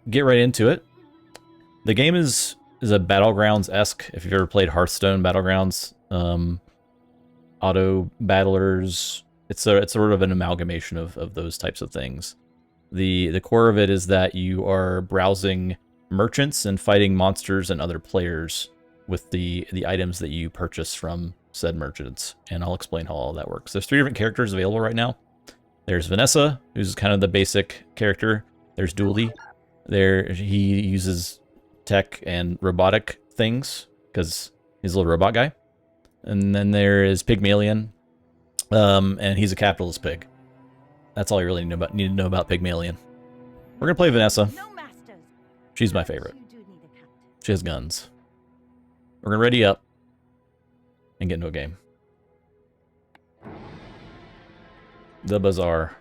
get right into it. The game is a Battlegrounds-esque. If you've ever played Hearthstone Battlegrounds, auto battlers, it's sort of an amalgamation of those types of things. The core of it is that you are browsing merchants and fighting monsters and other players with the items that you purchase from said merchants, and I'll explain how all that works. There's 3 different characters available right now. There's Vanessa, who's kind of the basic character. There's Dooley. He uses tech and robotic things because he's a little robot guy. And then there is Pygmalion, and he's a capitalist pig. That's all you really need to know about Pygmalion. We're gonna play Vanessa. She's my favorite. She has guns. We're gonna ready up and get into a game. The Bazaar.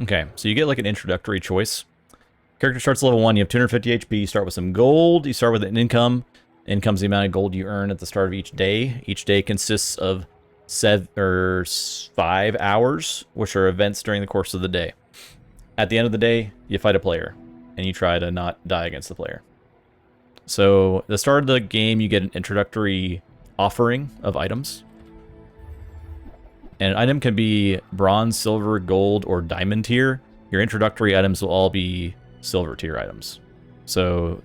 Okay, so you get like an introductory choice. Character starts level 1, you have 250 HP, you start with some gold, you start with an income. Income's the amount of gold you earn at the start of each day. Each day consists of 5 hours, which are events during the course of the day. At the end of the day, you fight a player, and you try to not die against the player. So, at the start of the game, you get an introductory offering of items. And an item can be bronze, silver, gold, or diamond tier. Your introductory items will all be silver tier items. So,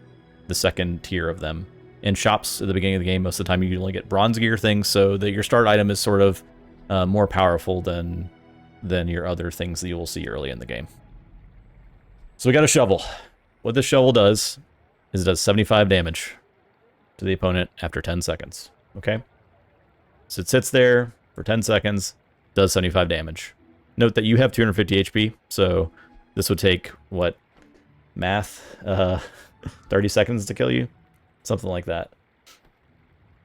the second tier of them. In shops at the beginning of the game, most of the time you only get bronze gear things, so that your start item is sort of more powerful than your other things that you will see early in the game. So we got a shovel. What this shovel does is it does 75 damage to the opponent after 10 seconds. Okay? So it sits there for 10 seconds, does 75 damage. Note that you have 250 HP, so this would take, what, math? 30 seconds to kill you? Something like that.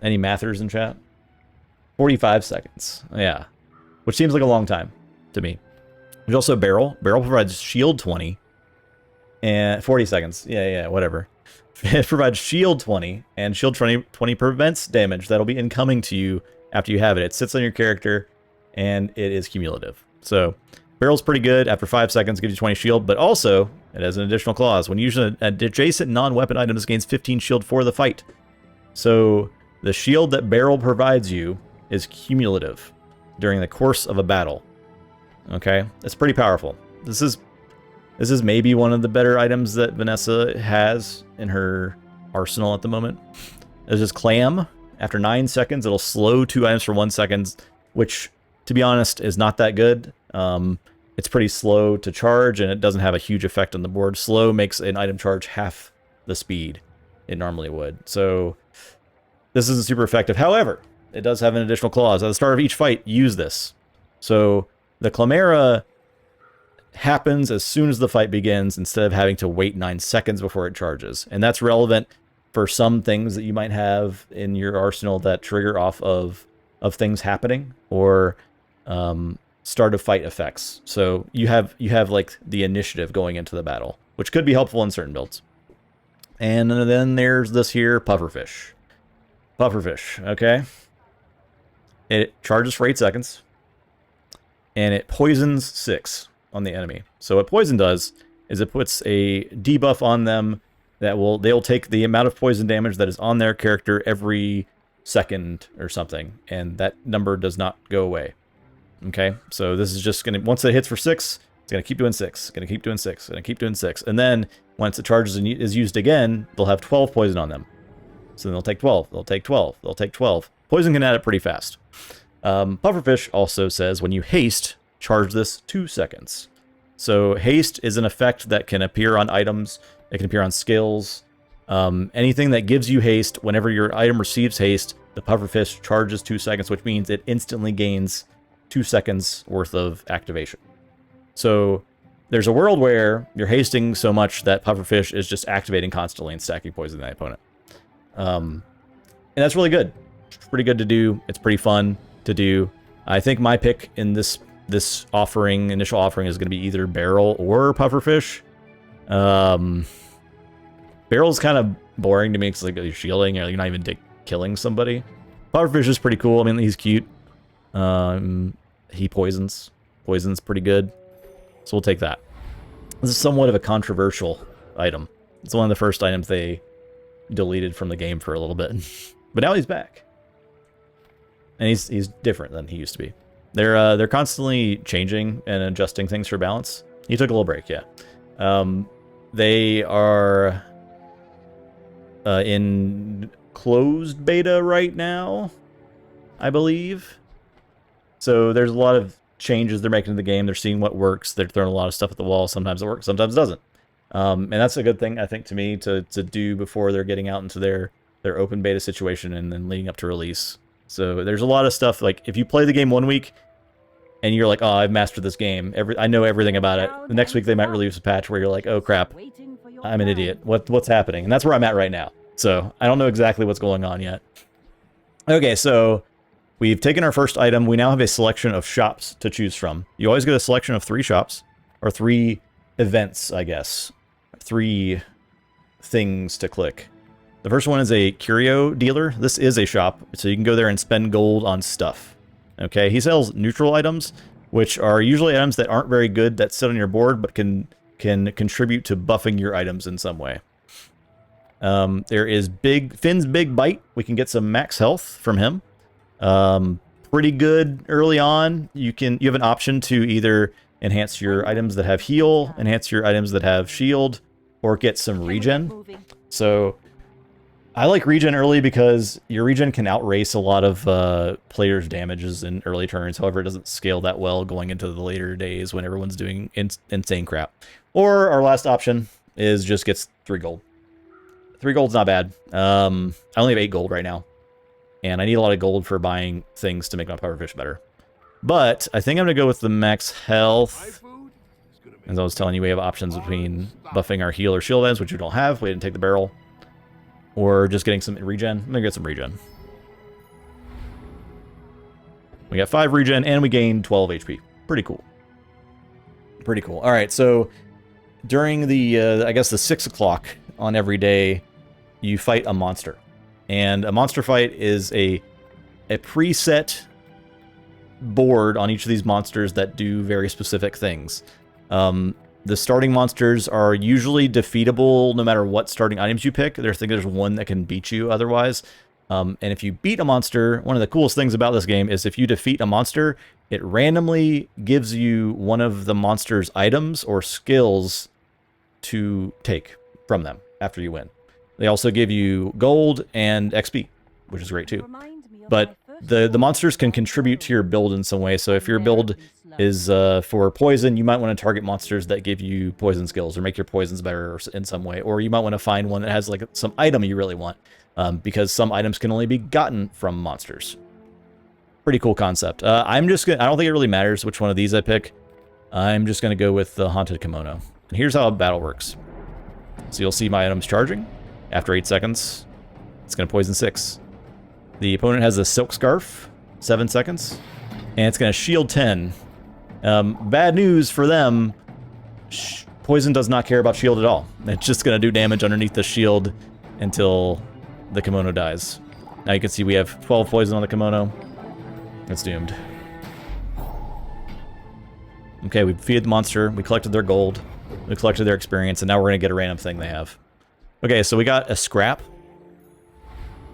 Any mathers in chat? 45 seconds. Yeah. Which seems like a long time to me. There's also Barrel. Barrel provides shield 20. And 40 seconds. Yeah, whatever. It provides shield 20. And shield 20 prevents damage that'll be incoming to you after you have it. It sits on your character. And it is cumulative. So, Barrel's pretty good. After 5 seconds, gives you 20 shield. But also, it has an additional clause. When using an adjacent non-weapon item, this gains 15 shield for the fight. So, the shield that Barrel provides you is cumulative during the course of a battle. Okay? It's pretty powerful. This is maybe one of the better items that Vanessa has in her arsenal at the moment. There's this Clam. After 9 seconds, it'll slow 2 items for 1 second, which, to be honest, is not that good. It's pretty slow to charge, and it doesn't have a huge effect on the board. Slow makes an item charge half the speed it normally would. So this isn't super effective. However, it does have an additional clause. At the start of each fight, use this. So the Clamera happens as soon as the fight begins instead of having to wait 9 seconds before it charges. And that's relevant for some things that you might have in your arsenal that trigger off of things happening, or start of fight effects. So you have like the initiative going into the battle, which could be helpful in certain builds. And then there's this here Pufferfish. Pufferfish, okay? It charges for 8 seconds, and it poisons 6 on the enemy. So what poison does is it puts a debuff on them that they'll take the amount of poison damage that is on their character every second or something, and that number does not go away. Okay, so this is just gonna, once it hits for 6, it's gonna keep doing 6, gonna keep doing 6, gonna keep doing 6, and then once it charges and is used again, they'll have 12 poison on them. So then they'll take 12, they'll take 12, they'll take 12. Poison can add up pretty fast. Pufferfish also says when you haste, charge this 2 seconds. So haste is an effect that can appear on items, it can appear on skills. Anything that gives you haste, whenever your item receives haste, the Pufferfish charges 2 seconds, which means it instantly gains 2 seconds worth of activation. So there's a world where you're hasting so much that Pufferfish is just activating constantly and stacking poison on the opponent. And that's really good. It's pretty good to do. It's pretty fun to do. I think my pick in this initial offering is going to be either Barrel or Pufferfish. Barrel's kind of boring to me because like you're shielding, or you're not even killing somebody. Pufferfish is pretty cool. I mean, he's cute. He poisons. Poison's pretty good. So we'll take that. This is somewhat of a controversial item. It's one of the first items they deleted from the game for a little bit. But now he's back. And he's different than he used to be. They're constantly changing and adjusting things for balance. He took a little break, yeah. They are in closed beta right now, I believe. So there's a lot of changes they're making to the game. They're seeing what works. They're throwing a lot of stuff at the wall. Sometimes it works, sometimes it doesn't. And that's a good thing, I think, to me, to do before they're getting out into their open beta situation and then leading up to release. So there's a lot of stuff, like, if you play the game 1 week and you're like, oh, I've mastered this game, I know everything about it. The next week they might release a patch where you're like, oh crap, I'm an idiot. What's happening? And that's where I'm at right now. So I don't know exactly what's going on yet. Okay, so we've taken our first item. We now have a selection of shops to choose from. You always get a selection of 3 shops, or 3 events, I guess. 3 things to click. The first one is a curio dealer. This is a shop, so you can go there and spend gold on stuff. Okay, he sells neutral items, which are usually items that aren't very good that sit on your board, but can contribute to buffing your items in some way. There is Finn's Big Bite. We can get some max health from him. Pretty good early on. You have an option to either enhance your items that have heal, enhance your items that have shield, or get some regen. So I like regen early because your regen can outrace a lot of players' damages in early turns. However, it doesn't scale that well going into the later days when everyone's doing insane crap. Or our last option is just gets 3 gold. 3 gold's not bad. I only have 8 gold right now. And I need a lot of gold for buying things to make my pufferfish better. But I think I'm going to go with the max health. As I was telling you, we have options between buffing our heal or shield items, which we don't have. We didn't take the barrel. Or just getting some regen. I'm going to get some regen. We got 5 regen, and we gained 12 HP. Pretty cool. Pretty cool. All right, so during the, I guess, the 6 o'clock on every day, you fight a monster. And a monster fight is a preset board on each of these monsters that do very specific things. The starting monsters are usually defeatable no matter what starting items you pick. There's one that can beat you otherwise. And if you beat a monster, one of the coolest things about this game is if you defeat a monster, it randomly gives you one of the monster's items or skills to take from them after you win. They also give you gold and XP, which is great too. But the monsters can contribute to your build in some way. So if your build is for poison, you might want to target monsters that give you poison skills or make your poisons better in some way. Or you might want to find one that has like some item you really want, because some items can only be gotten from monsters. Pretty cool concept. I don't think it really matters which one of these I pick. I'm just going to go with the Haunted Kimono. And here's how a battle works. So you'll see my items charging. After 8 seconds, it's going to poison 6. The opponent has a Silk Scarf, 7 seconds. And it's going to shield 10. Bad news for them, poison does not care about shield at all. It's just going to do damage underneath the shield until the kimono dies. Now you can see we have 12 poison on the kimono. It's doomed. Okay, we defeated the monster. We collected their gold. We collected their experience, and now we're going to get a random thing they have. Okay, so we got a scrap.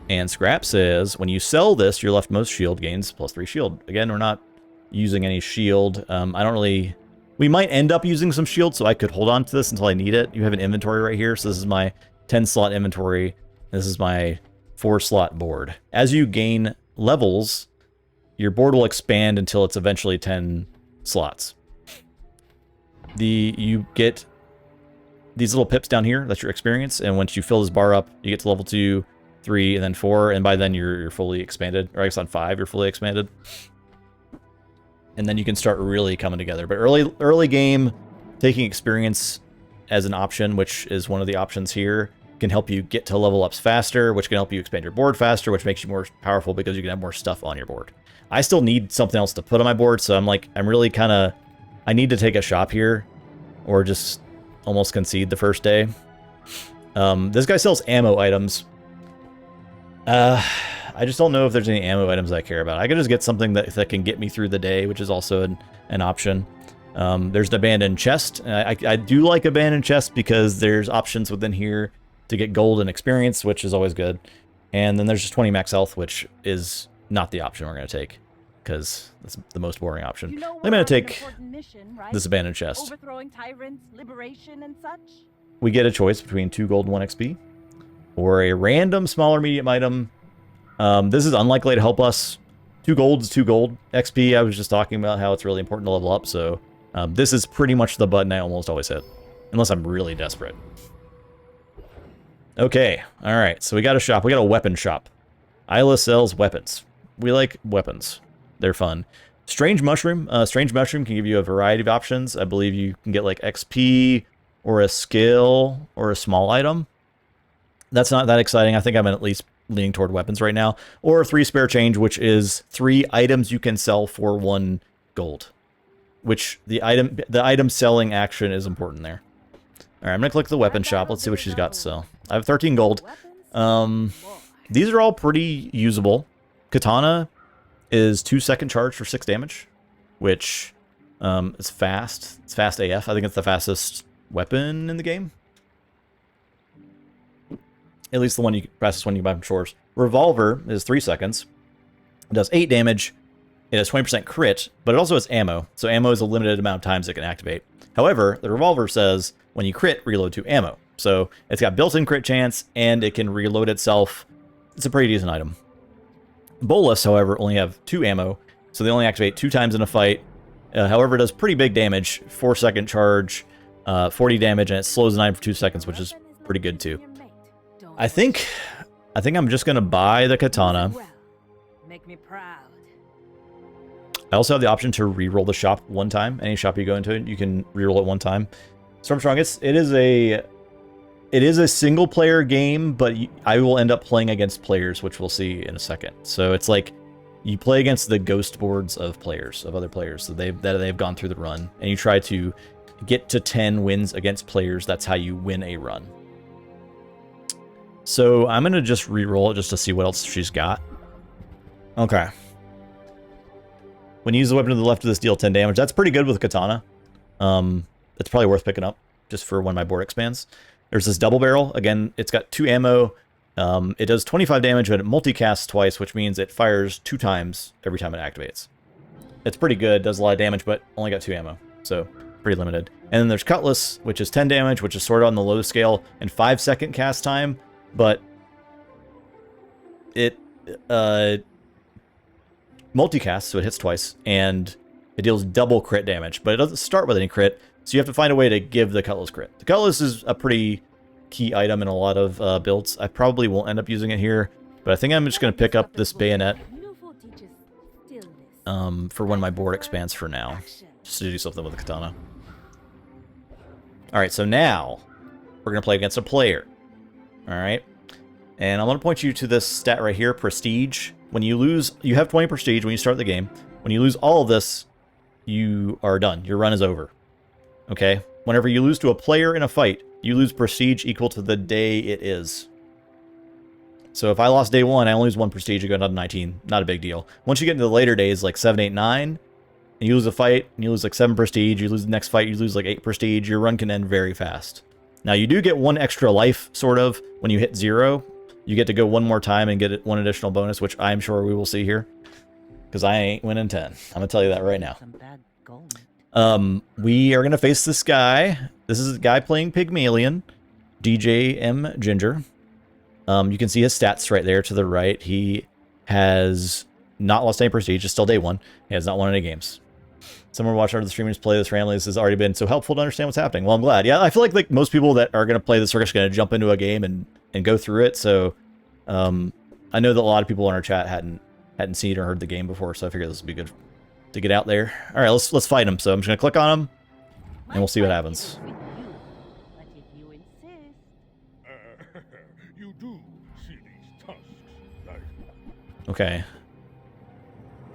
And scrap says, when you sell this, your leftmost shield gains +3 shield. Again, we're not using any shield. We might end up using some shield, so I could hold on to this until I need it. You have an inventory right here, so this is my 10-slot inventory. This is my 4-slot board. As you gain levels, your board will expand until it's eventually 10 slots. You get these little pips down here, that's your experience, and once you fill this bar up, you get to level 2, 3, and then 4, and by then you're fully expanded. Or I guess on 5, you're fully expanded. And then you can start really coming together. But early game, taking experience as an option, which is one of the options here, can help you get to level ups faster, which can help you expand your board faster, which makes you more powerful because you can have more stuff on your board. I still need something else to put on my board, so I'm really kind of, I need to take a shop here, or just almost concede the first day. This guy sells ammo items. I I just don't know if there's any ammo items I care about. I could just get something that can get me through the day, which is also an option. There's the abandoned chest. I do like abandoned chest because there's options within here to get gold and experience, which is always good. And then there's just 20 max health, which is not the option we're going to take, because that's the most boring option. I'm going to take this abandoned chest. Overthrowing tyrants, liberation, and such. We get a choice between 2 gold and 1 XP, or a random small or medium item. This is unlikely to help us. 2 gold is 2 gold. XP, I was just talking about how it's really important to level up, so this is pretty much the button I almost always hit, unless I'm really desperate. Okay, alright, so we got a shop. We got a weapon shop. Isla sells weapons. We like weapons. They're fun. Strange Mushroom. Strange Mushroom can give you a variety of options. I believe you can get like XP, or a skill, or a small item. That's not that exciting. I think I'm at least leaning toward weapons right now. Or 3 spare change, which is 3 items you can sell for 1 gold. Which the item selling action is important there. Alright, I'm gonna click the weapon shop. Let's see what she's got to sell. I have 13 gold. These are all pretty usable. Katana is 2-second charge for 6 damage, which is fast. It's fast AF. I think it's the fastest weapon in the game. At least the fastest one you buy from Shores. Revolver is 3 seconds. It does 8 damage. It has 20% crit, but it also has ammo. So ammo is a limited amount of times it can activate. However, the revolver says when you crit, reload to ammo. So it's got built-in crit chance, and it can reload itself. It's a pretty decent item. Bolus, however, only have 2 ammo, so they only activate 2 times in a fight. However, it does pretty big damage, 4-second charge, 40 damage, and it slows the item for 2 seconds, which is pretty good too. I think I'm just gonna buy the katana. Make me proud. I also have the option to reroll the shop 1 time. Any shop you go into, you can reroll it 1 time. Stormstrong, it is a single player game, but I will end up playing against players, which we'll see in a second. So it's like you play against the ghost boards of other players. So they've gone through the run, and you try to get to 10 wins against players. That's how you win a run. So I'm gonna just re-roll it just to see what else she's got. Okay. When you use the weapon to the left of this, deal 10 damage. That's pretty good with katana. It's probably worth picking up just for when my board expands. There's this double barrel. Again, it's got 2 ammo. It does 25 damage, but it multicasts twice, which means it fires 2 times every time it activates. It's pretty good. Does a lot of damage, but only got 2 ammo. So pretty limited. And then there's Cutlass, which is 10 damage, which is sort of on the low scale, and 5-second cast time, but it multicasts, so it hits twice, and it deals double crit damage, but it doesn't start with any crit, so you have to find a way to give the Cutlass crit. The Cutlass is a pretty key item in a lot of builds. I probably won't end up using it here, but I think I'm just going to pick up this bayonet for when my board expands for now, just to do something with the katana. Alright, so now we're going to play against a player. Alright, and I'm going to point you to this stat right here, Prestige. When you lose, you have 20 Prestige when you start the game. When you lose all of this, you are done. Your run is over. Okay? Whenever you lose to a player in a fight, you lose Prestige equal to the day it is. So if I lost day 1, I only lose 1 Prestige, I go down to 19. Not a big deal. Once you get into the later days, like 7, 8, 9, and you lose a fight, and you lose like 7 Prestige, you lose the next fight, you lose like 8 Prestige, your run can end very fast. Now, you do get 1 extra life, sort of, when you hit 0. You get to go 1 more time and get 1 additional bonus, which I'm sure we will see here. Because I ain't winning 10. I'm going to tell you that right now. We are going to face this guy. This is a guy playing Pygmalion. DJ M. Ginger. You can see his stats right there to the right. He has not lost any prestige. It's still day 1. He has not won any games. Someone watching other streamers play this randomly. This has already been so helpful to understand what's happening. Well, I'm glad. Yeah, I feel like most people that are going to play this are just going to jump into a game and go through it. So I know that a lot of people in our chat hadn't seen or heard the game before, so I figured this would be good to get out there. All right, let's fight him. So I'm just going to click on him, and we'll see what happens. Okay.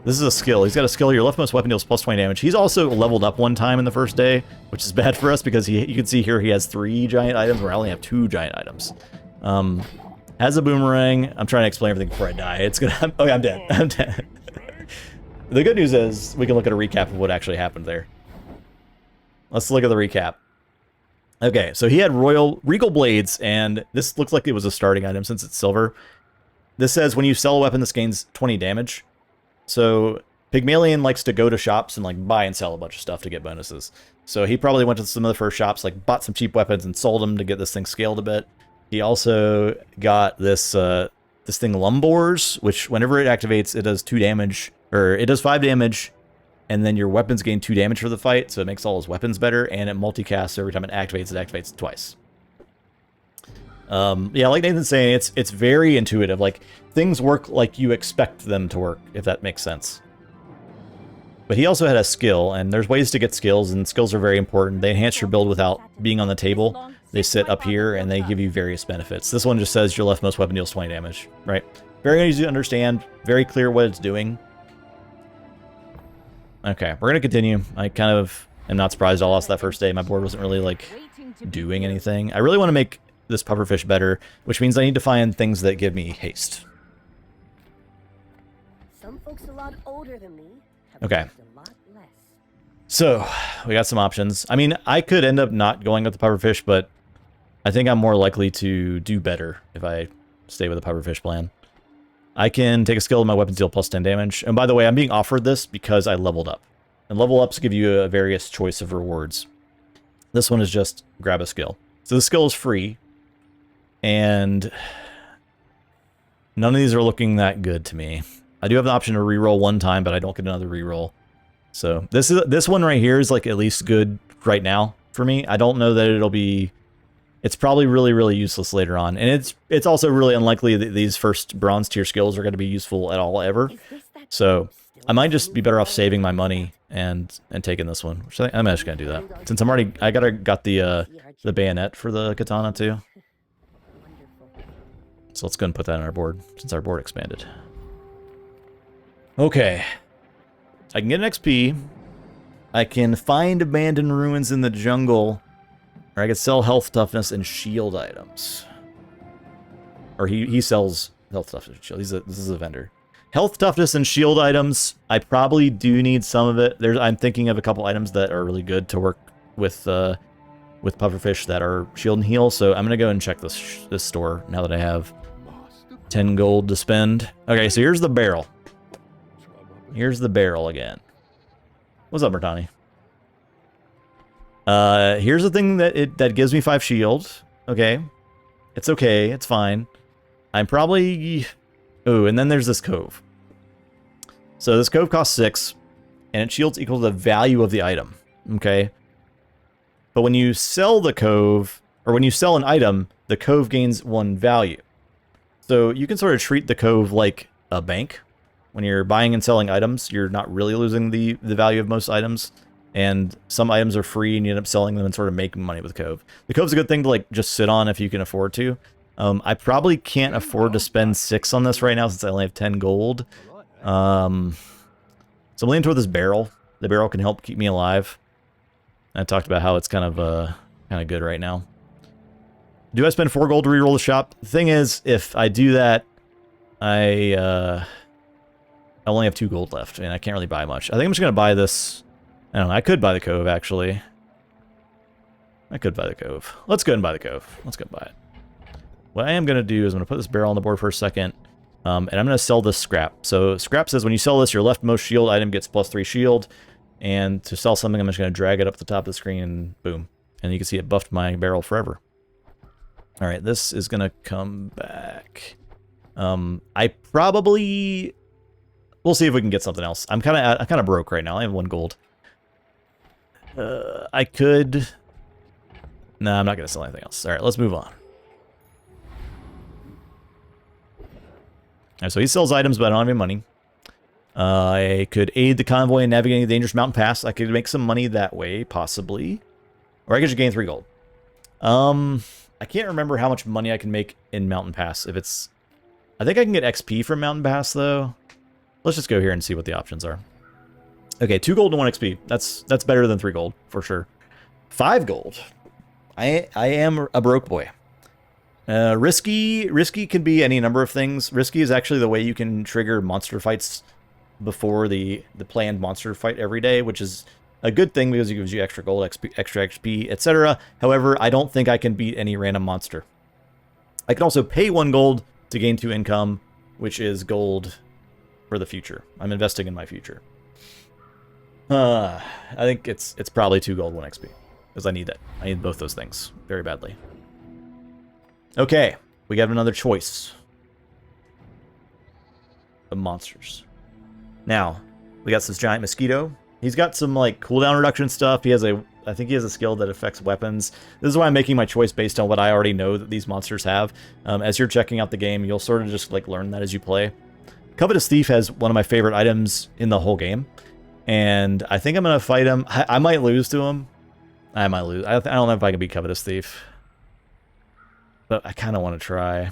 This is a skill. He's got a skill. Your leftmost weapon deals plus 20 damage. He's also leveled up 1 time in the first day, which is bad for us because you can see here he has 3 giant items, where I only have 2 giant items. Has a boomerang. I'm trying to explain everything before I die. It's gonna. Oh yeah, I'm dead. I'm dead. The good news is we can look at a recap of what actually happened there. Let's look at the recap. Okay, so he had regal blades, and this looks like it was a starting item since it's silver. This says when you sell a weapon, this gains 20 damage. So Pygmalion likes to go to shops and like buy and sell a bunch of stuff to get bonuses. So he probably went to some of the first shops, like bought some cheap weapons and sold them to get this thing scaled a bit. He also got this this thing Lumbors, which whenever it activates, it does 2 damage, or it does 5 damage, and then your weapons gain 2 damage for the fight, so it makes all his weapons better, and it multicasts, so every time it activates twice. Yeah, like Nathan's saying, it's very intuitive. Like, things work like you expect them to work, if that makes sense. But he also had a skill, and there's ways to get skills, and skills are very important. They enhance your build without being on the table. They sit up here, and they give you various benefits. This one just says your leftmost weapon deals 20 damage, right? Very easy to understand, very clear what it's doing. Okay, we're going to continue. I kind of am not surprised I lost that first day. My board wasn't really, like, doing anything. I really want to make this pufferfish better, which means I need to find things that give me haste. Some folks a lot older than me. Okay. So, we got some options. I mean, I could end up not going with the pufferfish, but I think I'm more likely to do better if I stay with the pufferfish plan. I can take a skill in my weapons deal plus 10 damage. And by the way, I'm being offered this because I leveled up. And level ups give you a various choice of rewards. This one is just grab a skill. So the skill is free. And none of these are looking that good to me. I do have the option to reroll one time, but I don't get another reroll. So this one right here is like at least good right now for me. I don't know that it'll be. It's probably really, really useless later on, and it's also really unlikely that these first bronze tier skills are going to be useful at all ever. So I might just be better off saving my money and taking this one. Which I'm just going to do that since I got the bayonet for the katana too. So let's go and put that on our board since our board expanded. Okay. I can get an XP. I can find abandoned ruins in the jungle. Or I could sell health, toughness, and shield items. Or he sells health, toughness, and shield. This is a vendor. Health, toughness, and shield items. I probably do need some of it. I'm thinking of a couple items that are really good to work with pufferfish that are shield and heal. So I'm gonna go and check this store now that I have 10 gold to spend. Okay, so here's the barrel. Here's the barrel again. What's up, Bertani? Here's the thing that gives me 5 shield. Okay. It's okay. It's fine. I'm probably... Oh, and then there's this cove. So this cove costs 6, and it shields equal to the value of the item. Okay. But when you sell the cove, or when you sell an item, the cove gains 1 value. So you can sort of treat the cove like a bank. When you're buying and selling items, you're not really losing the value of most items. And some items are free and you end up selling them and sort of making money with Cove. The Cove's a good thing to like just sit on if you can afford to. I probably can't afford to spend 6 on this right now since I only have 10 gold. So I'm leaning toward this barrel. The barrel can help keep me alive. I talked about how it's kind of good right now. Do I spend 4 gold to reroll the shop? The thing is, if I do that, I only have 2 gold left, and I can't really buy much. I think I'm just going to buy this. I don't know, I could buy the Cove, actually. I could buy the Cove. Let's go ahead and buy the Cove. Let's go buy it. What I am going to do is I'm going to put this barrel on the board for a second, and I'm going to sell this scrap. So scrap says when you sell this, your leftmost shield item gets +3 shield, and to sell something, I'm just going to drag it up the top of the screen, and boom. And you can see it buffed my barrel forever. All right, this is going to come back. I probably... We'll see if we can get something else. I'm kind of broke right now. I have 1 gold. I could... No, I'm not going to sell anything else. All right, let's move on. All right, so he sells items, but I don't have any money. I could aid the convoy in navigating the dangerous mountain pass. I could make some money that way, possibly. Or I could just gain 3 gold. I can't remember how much money I can make in mountain pass. If it's... I think I can get XP from mountain pass, though. Let's just go here and see what the options are. Okay, 2 gold and 1 XP. That's better than 3 gold, for sure. 5 gold. I am a broke boy. Risky can be any number of things. Risky is actually the way you can trigger monster fights before the planned monster fight every day, which is a good thing because it gives you extra gold, extra XP, etc. However, I don't think I can beat any random monster. I can also pay 1 gold to gain 2 income, which is gold for the future. I'm investing in my future. I think it's probably 2 gold, 1 XP. Because I need that. I need both those things very badly. Okay, we got another choice of monsters. Now, we got this giant mosquito. He's got some like cooldown reduction stuff. I think he has a skill that affects weapons. This is why I'm making my choice based on what I already know that these monsters have. As you're checking out the game, you'll sort of just like learn that as you play. Covetous Thief has one of my favorite items in the whole game, and I think I'm gonna fight him. I might lose to him. I might lose. I don't know if I can beat Covetous Thief, but I kind of want to try.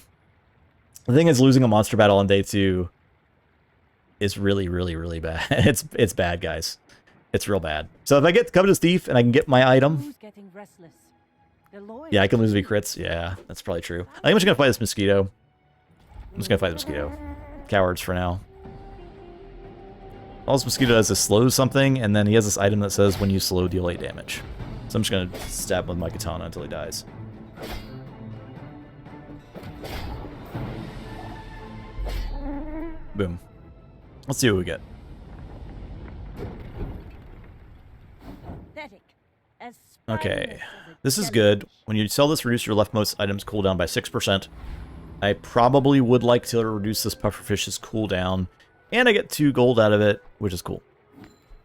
The thing is, losing a monster battle on day 2 is really, really, really bad. It's bad, guys. It's real bad. So if I get Covetous Thief and I can get my item... Who's getting restless? Yeah, I can lose V crits. Yeah, that's probably true. I think I'm just going to fight this mosquito. I'm just going to fight the mosquito. Cowards for now. All this mosquito does is slow something, and then he has this item that says when you slow, deal 8 damage. So I'm just going to stab him with my katana until he dies. Boom. Let's see what we get. Okay, this is good. When you sell this, reduce your leftmost items cooldown by 6%. I probably would like to reduce this pufferfish's cooldown, and I get 2 gold out of it, which is cool.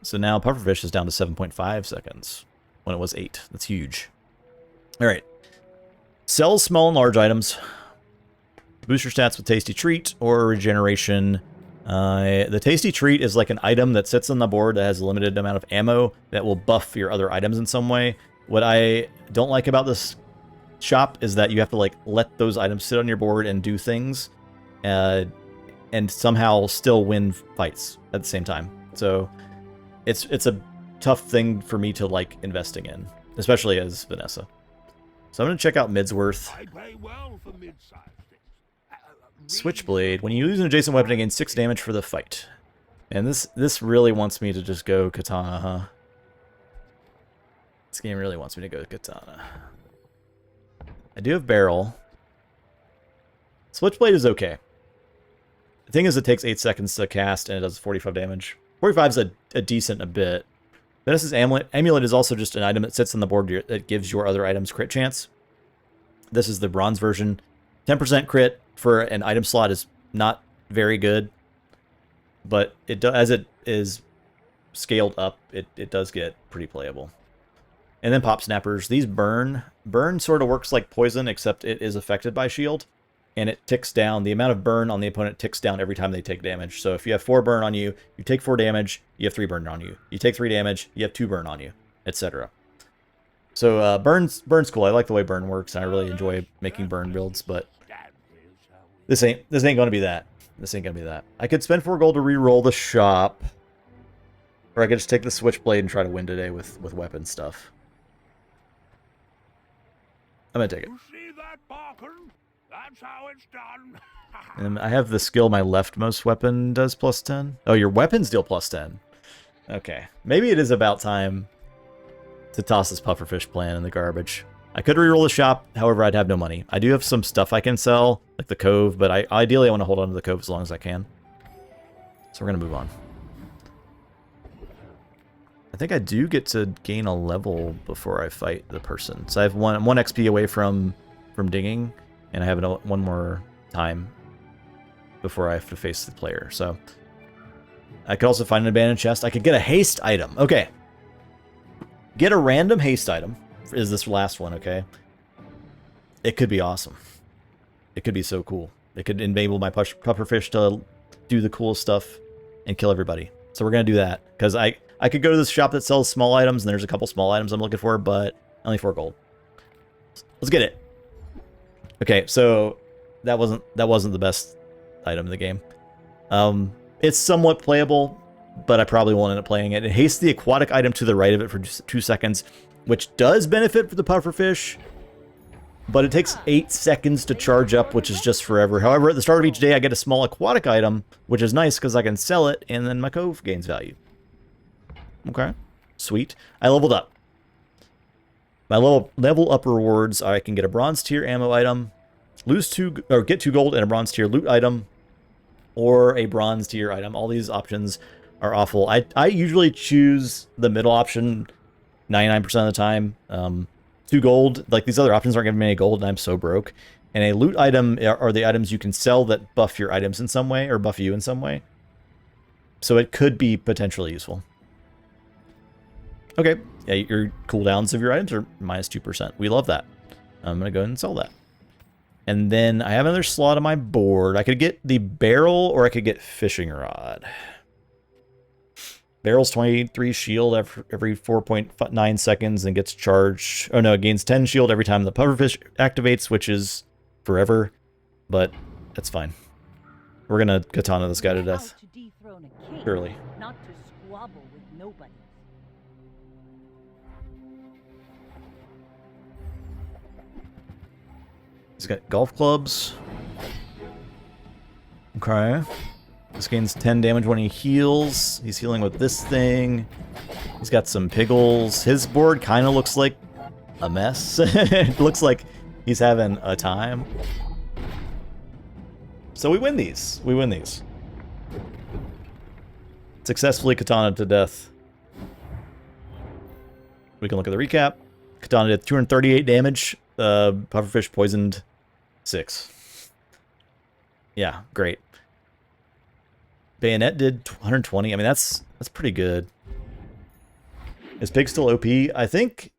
So now pufferfish is down to 7.5 seconds when it was 8. That's huge. All right. Sell small and large items. Boost your stats with Tasty Treat or Regeneration. The Tasty Treat is like an item that sits on the board that has a limited amount of ammo that will buff your other items in some way. What I don't like about this shop is that you have to like let those items sit on your board and do things, and somehow still win fights at the same time. So it's a tough thing for me to like investing in, especially as Vanessa. So I'm gonna check out Midsworth. I pay well for mid-sized things. Switchblade. When you use an adjacent weapon, it gains 6 damage for the fight. And this really wants me to just go katana, huh? This game really wants me to go katana. I do have barrel. Switchblade is okay. The thing is, it takes 8 seconds to cast, and it does 45 damage. 45 is a decent bit. Vanessa's Amulet. Amulet is also just an item that sits on the board that gives your other items crit chance. This is the bronze version. 10% crit for an item slot is not very good, but as it is scaled up, it does get pretty playable. And then pop snappers. These burn. Burn sort of works like poison, except it is affected by shield, and it ticks down. The amount of burn on the opponent ticks down every time they take damage. So if you have 4 burn on you, you take 4 damage, you have 3 burn on you. You take 3 damage, you have 2 burn on you, etc. So burn's cool. I like the way burn works, and I really enjoy making burn builds, but this ain't gonna be that. This ain't gonna be that. I could spend 4 gold to re-roll the shop, or I could just take the switchblade and try to win today with weapon stuff. I'm gonna take it. You see that, Barkin? That's how it's done. And I have the skill my leftmost weapon does +10. Oh, your weapons deal +10. Okay. Maybe it is about time to toss this pufferfish plan in the garbage. I could reroll the shop, however, I'd have no money. I do have some stuff I can sell, like the cove, but ideally I want to hold on to the cove as long as I can. So we're going to move on. I think I do get to gain a level before I fight the person. So I have one XP away from dinging, and I have one more time before I have to face the player. So I could also find an abandoned chest. I could get a haste item. Okay. Get a random haste item. Is this last one, okay? It could be awesome. It could be so cool. It could enable my pufferfish to do the cool stuff and kill everybody. So we're going to do that. Because I could go to this shop that sells small items, and there's a couple small items I'm looking for, but only 4 gold. Let's get it. Okay, so that wasn't the best item in the game. It's somewhat playable, but I probably won't end up playing it. It hastes the aquatic item to the right of it for just 2 seconds, which does benefit for the pufferfish. but it takes 8 seconds to charge up, which is just forever. However, at the start of each day, I get a small aquatic item, which is nice because I can sell it, and then my cove gains value. Okay, sweet. I leveled up. My level up rewards, I can get a bronze tier ammo item, get 2 gold and a bronze tier loot item, or a bronze tier item. All these options are awful. I usually choose the middle option 99% of the time. 2 gold, like these other options aren't giving me any gold, and I'm so broke. And a loot item are the items you can sell that buff your items in some way, or buff you in some way. So it could be potentially useful. Okay, yeah, your cooldowns of your items are minus 2%. We love that. I'm going to go ahead and sell that. And then I have another slot on my board. I could get the barrel, or I could get fishing rod. Barrel's 23 shield every 4.9 seconds and gets charged. Oh no, it gains 10 shield every time the pufferfish activates, which is forever, but that's fine. We're gonna katana this guy to death. Surely. Not to squabble with nobody. He's got golf clubs. Okay. This gains 10 damage when he heals. He's healing with this thing. He's got some piggles. His board kind of looks like a mess. It looks like he's having a time. So we win these. We win these. Successfully katana to death. We can look at the recap. Katana did 238 damage. Pufferfish poisoned 6. Yeah, great. Bayonet did 120. I mean, that's pretty good. Is Pig still OP? I think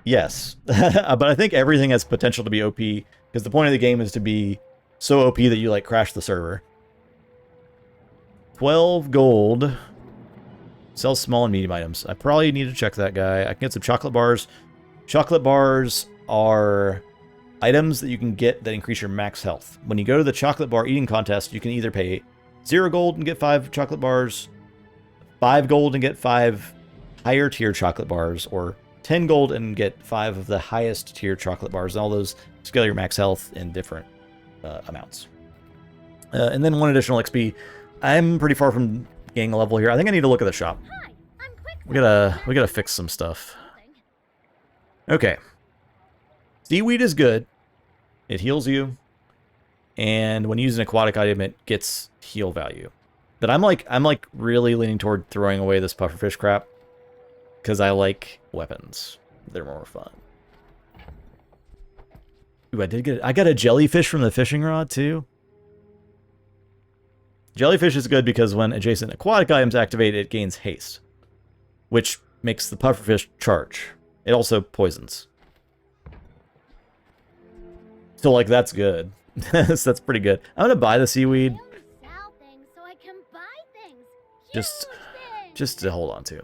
yes. But I think everything has potential to be OP, because the point of the game is to be so OP that you, like, crash the server. 12 gold. Sells small and medium items. I probably need to check that guy. I can get some chocolate bars. Chocolate bars are items that you can get that increase your max health. When you go to the chocolate bar eating contest, you can either pay 0 gold and get 5 chocolate bars, 5 gold and get 5 higher tier chocolate bars, or 10 gold and get 5 of the highest tier chocolate bars. And all those scale your max health in different amounts. And then 1 additional XP. I'm pretty far from getting a level here. I think I need to look at the shop. Hi, I'm quick. We gotta fix some stuff. Okay. Seaweed is good. It heals you. And when you use an aquatic item, it gets heal value. But I'm like really leaning toward throwing away this pufferfish crap, because I like weapons. They're more fun. Ooh, I got a jellyfish from the fishing rod too. Jellyfish is good because when adjacent aquatic items activate, it gains haste, which makes the pufferfish charge. It also poisons. So, like, that's good. That's pretty good. I'm gonna buy the seaweed. Sell things so I can buy things. Just to hold on to.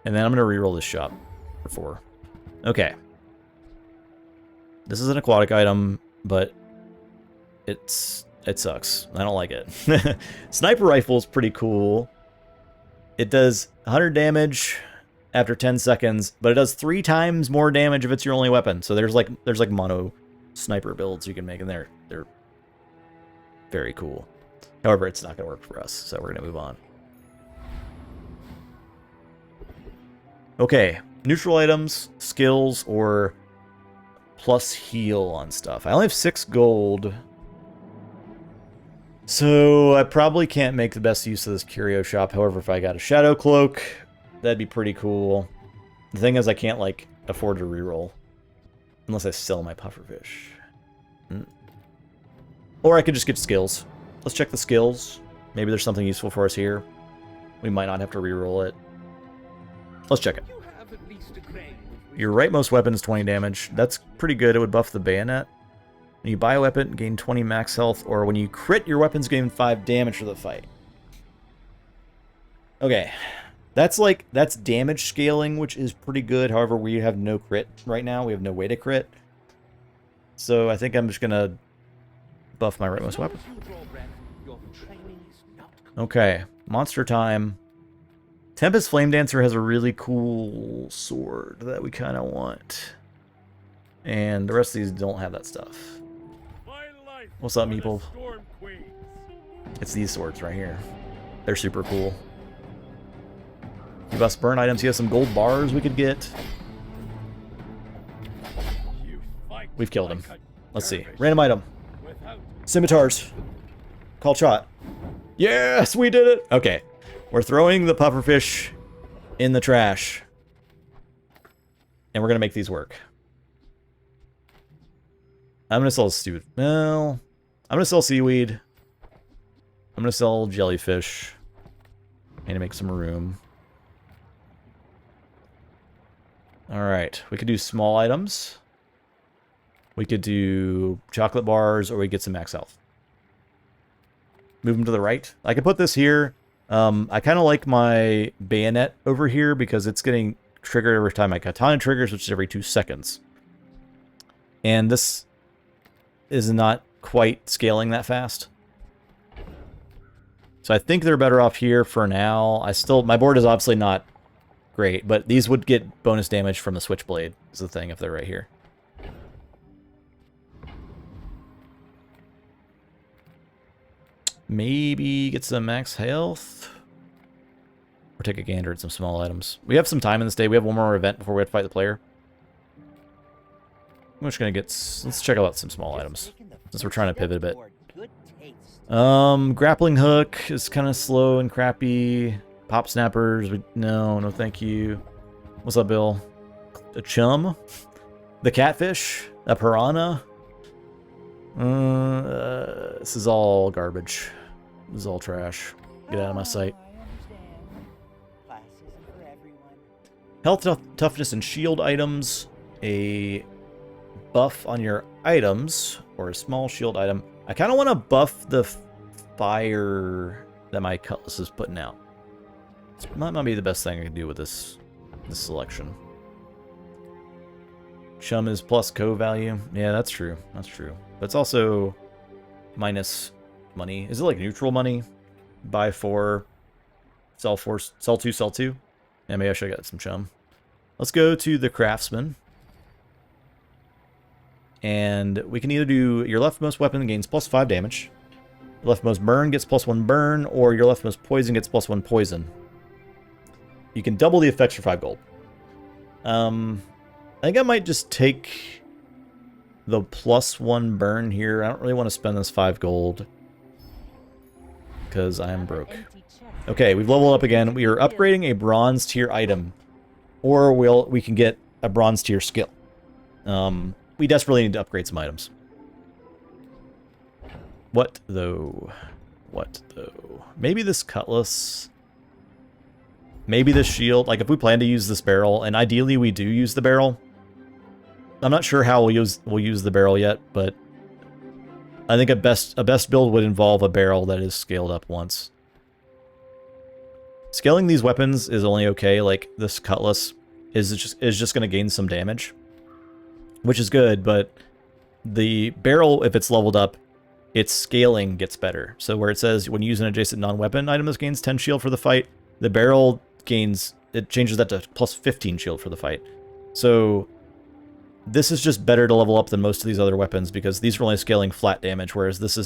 And then I'm gonna reroll this shop for 4. Okay. This is an aquatic item, but it sucks. I don't like it. Sniper rifle is pretty cool. It does 100 damage after 10 seconds, but it does 3 times more damage if it's your only weapon. So there's like mono sniper builds you can make in there. They're very cool. However, it's not going to work for us, so we're going to move on. Okay, neutral items, skills, or plus heal on stuff. I only have 6 gold, so I probably can't make the best use of this curio shop. However, if I got a shadow cloak, that'd be pretty cool. The thing is, I can't, like, afford to reroll unless I sell my pufferfish. Or I could just get skills. Let's check the skills. Maybe there's something useful for us here. We might not have to reroll it. Let's check it. Your rightmost weapon is 20 damage. That's pretty good. It would buff the bayonet. When you buy a weapon, gain 20 max health, or when you crit, your weapons gain 5 damage for the fight. Okay. That's damage scaling, which is pretty good. However, we have no crit right now. We have no way to crit. So I think I'm just gonna buff my rightmost weapon. Okay, monster time. Tempest Flame Dancer has a really cool sword that we kind of want. And the rest of these don't have that stuff. My life What's up, for the Meeple? Storm Queens. It's these swords right here. They're super cool. Give us burn items. You have some gold bars we could get. You fight We've killed him. like a Let's see. dervish Random item. without Scimitars. Call shot. Yes, we did it. Okay. We're throwing the pufferfish in the trash. And we're going to make these work. I'm going to sell stupid. Well, I'm going to sell seaweed. I'm going to sell jellyfish. And to make some room. Alright. We could do small items. We could do chocolate bars, or we get some max health. Move them to the right. I could put this here. I kind of like my bayonet over here because it's getting triggered every time my katana triggers, which is every 2 seconds. And this is not quite scaling that fast. So I think they're better off here for now. My board is obviously not great, but these would get bonus damage from the switchblade, is the thing, if they're right here. Maybe get some max health. Or take a gander at some small items. We have some time in this day. We have one more event before we have to fight the player. I'm just gonna get... Let's check out some small items, since we're trying to pivot a bit. Grappling hook is kind of slow and crappy. Pop snappers, no thank you. What's up, Bill? A chum? The catfish? A piranha? This is all garbage. This is all trash. Get out of my sight. Health, toughness, and shield items. A buff on your items, or a small shield item. I kind of want to buff the fire that my cutlass is putting out. This might be the best thing I can do with this selection. Chum is plus co-value. Yeah, that's true. That's true. But it's also minus money. Is it like neutral money? Buy 4, sell 4, sell 2, sell 2? Yeah, maybe I should have got some chum. Let's go to the craftsman. And we can either do your leftmost weapon gains plus 5 damage. Your leftmost burn gets plus 1 burn, or your leftmost poison gets plus 1 poison. You can double the effects for 5 gold. I think I might just take the plus 1 burn here. I don't really want to spend this 5 gold, because I am broke. Okay, we've leveled up again. We are upgrading a bronze tier item, or we can get a bronze tier skill. We desperately need to upgrade some items. What though? What though? Maybe this cutlass. Maybe this shield. Like if we plan to use this barrel, and ideally we do use the barrel. I'm not sure how we'll use the barrel yet, but I think a best build would involve a barrel that is scaled up once. Scaling these weapons is only okay. Like this cutlass is just going to gain some damage, which is good, but the barrel, if it's leveled up, its scaling gets better. So where it says when you use an adjacent non-weapon item, this gains 10 shield for the fight, the barrel changes that to plus 15 shield for the fight. So this is just better to level up than most of these other weapons, because these are only scaling flat damage, whereas this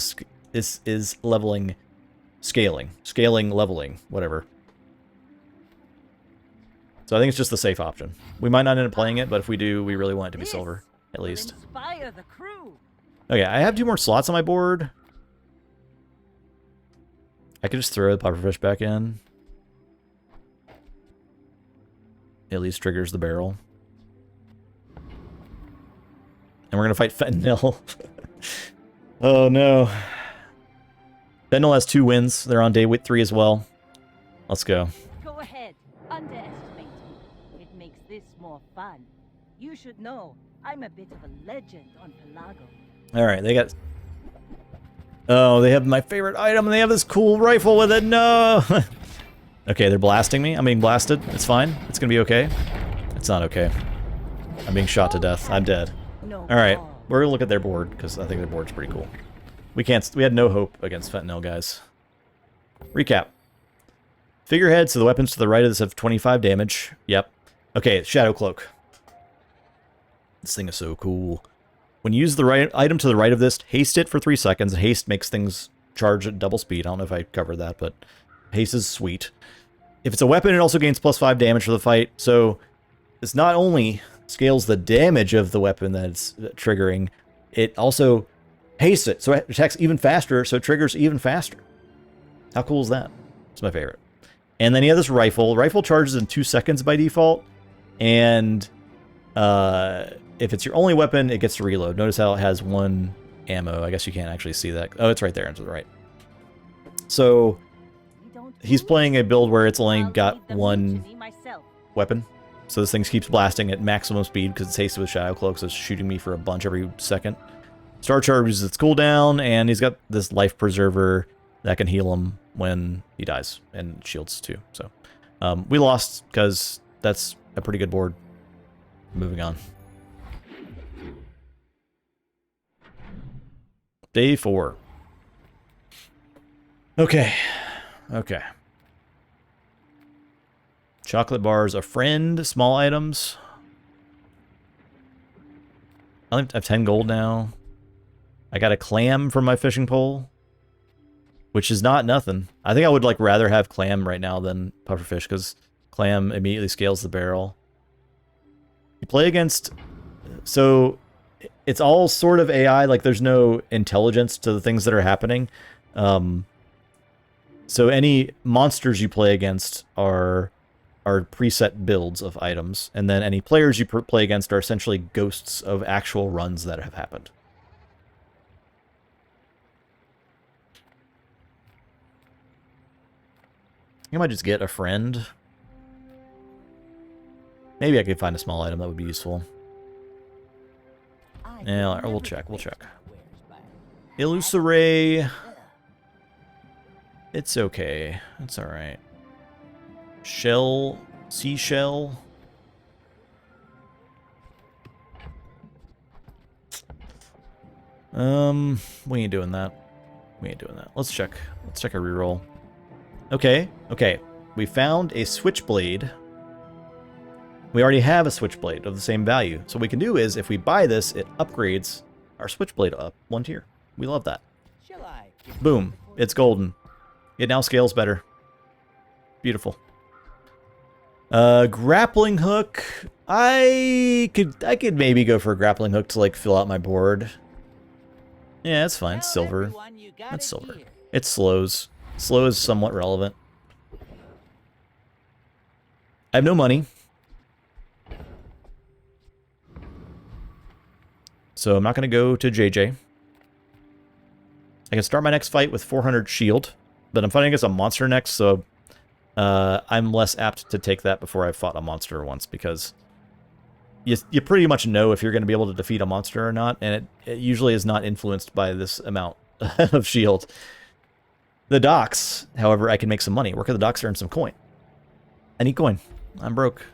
is leveling, scaling, leveling, whatever. So I think it's just the safe option. We might not end up playing it, but if we do, we really want it to be silver, at least. Inspire the crew. Okay, I have 2 more slots on my board. I could just throw the pufferfish back in. At least triggers the barrel. And we're going to fight Fentanyl. Oh no. Fentanyl has 2 wins. They're on day 3 as well. Let's go. Go ahead. Underestimate. It makes this more fun. You should know, I'm a bit of a legend on Pelago. Alright, they got... Oh, they have my favorite item, and they have this cool rifle with it. No! Okay, they're blasting me. I'm being blasted. It's fine. It's gonna be okay. It's not okay. I'm being shot to death. I'm dead. No. Alright, we're gonna look at their board, because I think their board's pretty cool. We had no hope against Fentanyl, guys. Recap. Figurehead, so the weapons to the right of this have 25 damage. Yep. Okay, Shadow Cloak. This thing is so cool. When you use the right item to the right of this, haste it for 3 seconds. Haste makes things charge at double speed. I don't know if I covered that, but haste is sweet. If it's a weapon, it also gains +5 damage for the fight. So this not only scales the damage of the weapon that it's triggering, it also hastes it. So it attacks even faster, so it triggers even faster. How cool is that? It's my favorite. And then you have this rifle. Rifle charges in 2 seconds by default. And if it's your only weapon, it gets to reload. Notice how it has 1 ammo. I guess you can't actually see that. Oh, it's right there to the right. So he's playing a build where it's only got 1 weapon. So this thing keeps blasting at maximum speed because it's hasted with Shadow Cloak, so it's shooting me for a bunch every second. Star Charge uses its cooldown, and he's got this Life Preserver that can heal him when he dies, and shields too. So we lost because that's a pretty good board. Moving on. Day 4. Okay. Okay. Chocolate bars, a friend, small items. I have 10 gold now. I got a clam from my fishing pole, which is not nothing. I think I would like rather have clam right now than pufferfish because clam immediately scales the barrel. You play against, so it's all sort of AI, like there's no intelligence to the things that are happening. So any monsters you play against are preset builds of items, and then any players you play against are essentially ghosts of actual runs that have happened. I might just get a friend. Maybe I could find a small item that would be useful. Yeah, we'll check, we'll check. Illusoray. It's okay. It's alright. Shell. Seashell. We ain't doing that. We ain't doing that. Let's check. Let's check our reroll. Okay, okay. We found a switchblade. We already have a switchblade of the same value. So what we can do is, if we buy this, it upgrades our switchblade up 1 tier. We love that. Boom. It's golden. It now scales better. Beautiful. Grappling hook. I could maybe go for a grappling hook to like fill out my board. Yeah, that's fine. It's silver. That's silver. It slows. Slow is somewhat relevant. I have no money. So I'm not going to go to JJ. I can start my next fight with 400 shield, but I'm fighting against a monster next, so I'm less apt to take that before I've fought a monster once, because you pretty much know if you're going to be able to defeat a monster or not, and it usually is not influenced by this amount of shield. The docks, however, I can make some money. Work at the docks, earn some coin. I need coin. I'm broke.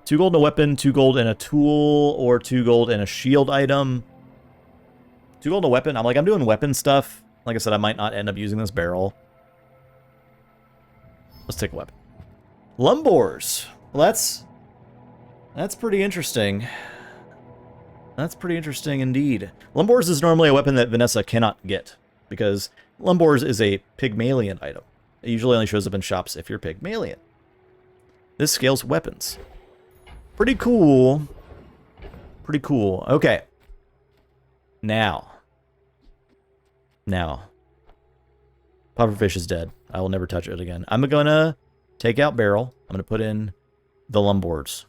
2 gold in a weapon, 2 gold in a tool, or 2 gold in a shield item. 2 gold in a weapon. I'm doing weapon stuff. Like I said, I might not end up using this barrel. Let's take a weapon. Lumbors. Well, that's pretty interesting. That's pretty interesting indeed. Lumbors is normally a weapon that Vanessa cannot get, because Lumbors is a Pygmalion item. It usually only shows up in shops if you're Pygmalion. This scales weapons. Pretty cool. Pretty cool. Okay. Now. Pufferfish is dead. I will never touch it again. I'm gonna take out barrel. I'm gonna put in the Lumbors.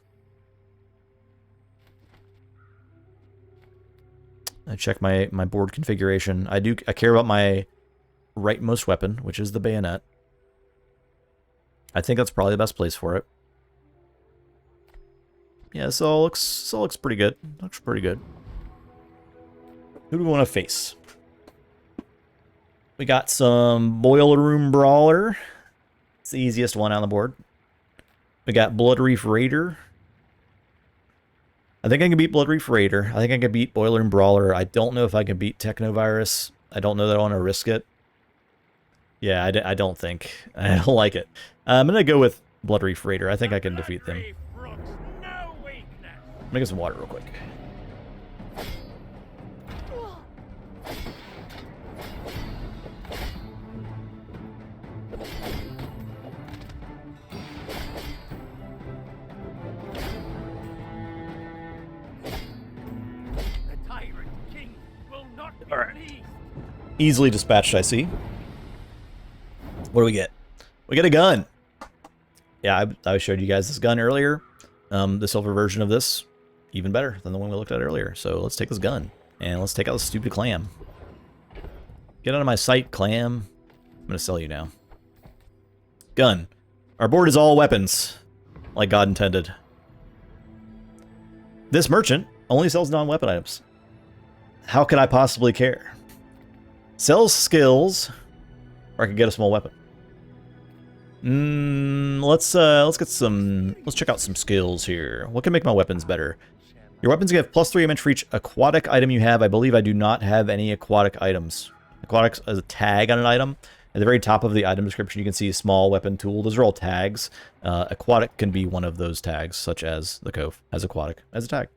I check my board configuration. I care about my rightmost weapon, which is the bayonet. I think that's probably the best place for it. Yeah, this all looks pretty good. Looks pretty good. Who do we want to face? We got some Boiler Room Brawler. It's the easiest one on the board. We got Blood Reef Raider. I think I can beat Blood Reef Raider. I think I can beat Boiler Room Brawler. I don't know if I can beat Technovirus. I don't know that I want to risk it. Yeah, I don't think. I don't like it. I'm going to go with Blood Reef Raider. I think I can defeat them. Let me get some water real quick. The tyrant king will not be All right. pleased. Easily dispatched, I see. What do we get? We get a gun. Yeah, I showed you guys this gun earlier. The silver version of this, even better than the one we looked at earlier. So let's take this gun, and let's take out this stupid clam. Get out of my sight, clam. I'm going to sell you now. Gun. Our board is all weapons, like God intended. This merchant only sells non-weapon items. How could I possibly care? Sells skills, or I could get a small weapon. Let's check out some skills here. What can make my weapons better? Your weapons give +3 damage for each aquatic item you have. I believe I do not have any aquatic items. Aquatic is a tag on an item. At the very top of the item description, you can see small weapon tool. Those are all tags. Aquatic can be one of those tags, such as the Cove has aquatic as a tag.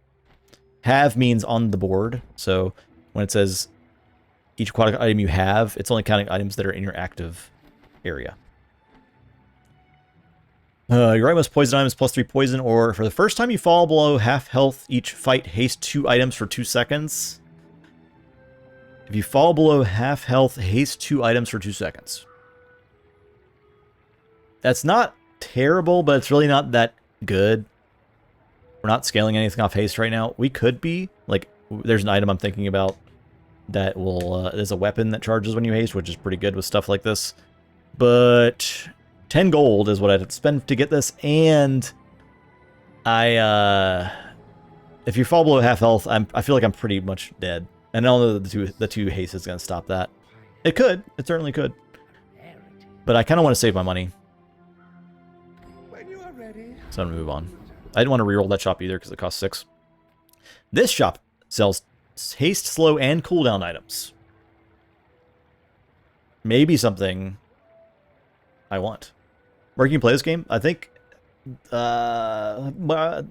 Have means on the board. So when it says each aquatic item you have, it's only counting items that are in your active area. Your item is poison items +3 poison, or for the first time you fall below half health, each fight haste 2 items for 2 seconds. If you fall below half health, haste 2 items for 2 seconds. That's not terrible, but it's really not that good. We're not scaling anything off haste right now. We could be. Like, there's an item I'm thinking about that will... there's a weapon that charges when you haste, which is pretty good with stuff like this. But 10 gold is what I'd spend to get this, and if you fall below half health, I feel like I'm pretty much dead. And I don't know that the two haste is going to stop that. It could. It certainly could. But I kind of want to save my money. When you are ready. So I'm going to move on. I didn't want to reroll that shop either because it costs 6. This shop sells haste, slow, and cooldown items. Maybe something I want. Where can you play this game? I think the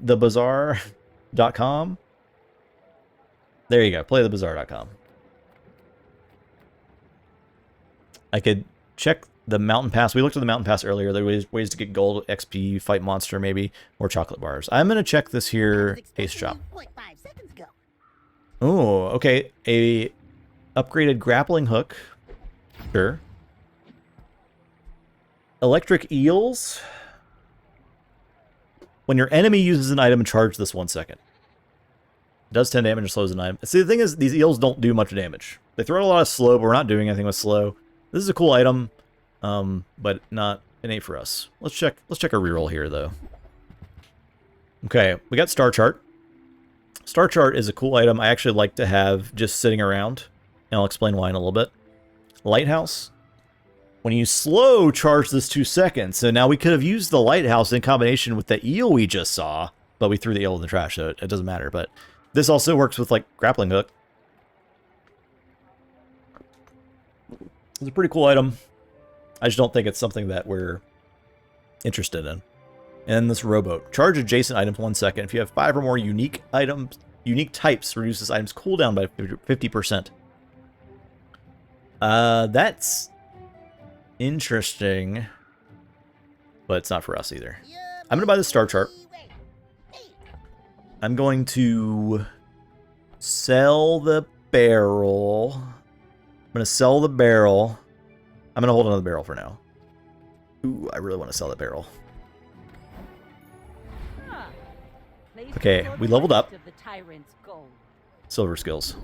Bazaar.com. There you go. Playthebazaar.com. I could check the Mountain Pass. We looked at the Mountain Pass earlier. There were ways to get gold, XP, fight monster maybe, or chocolate bars. I'm going to check this here haste shop. Oh, okay. A upgraded grappling hook. Sure. Electric eels. When your enemy uses an item, charge this 1 second. It does 10 damage and slows an item. See, the thing is, these eels don't do much damage. They throw out a lot of slow, but we're not doing anything with slow. This is a cool item, but not an 8 for us. Let's check a reroll here, though. Okay, we got Star Chart. Star Chart is a cool item I actually like to have just sitting around, and I'll explain why in a little bit. Lighthouse. When you slow, charge this 2 seconds. So now we could have used the lighthouse in combination with the eel we just saw, but we threw the eel in the trash, so it doesn't matter. But this also works with, like, grappling hook. It's a pretty cool item. I just don't think it's something that we're interested in. And this rowboat. Charge adjacent items 1 second. If you have 5 or more unique types, reduce this item's cooldown by 50%. That's interesting, but it's not for us either. I'm going to buy the Star Chart. I'm going to sell the barrel. I'm going to sell the barrel. I'm going to hold on to the barrel for now. Ooh, I really want to sell that barrel. Okay, we leveled up. Silver skills.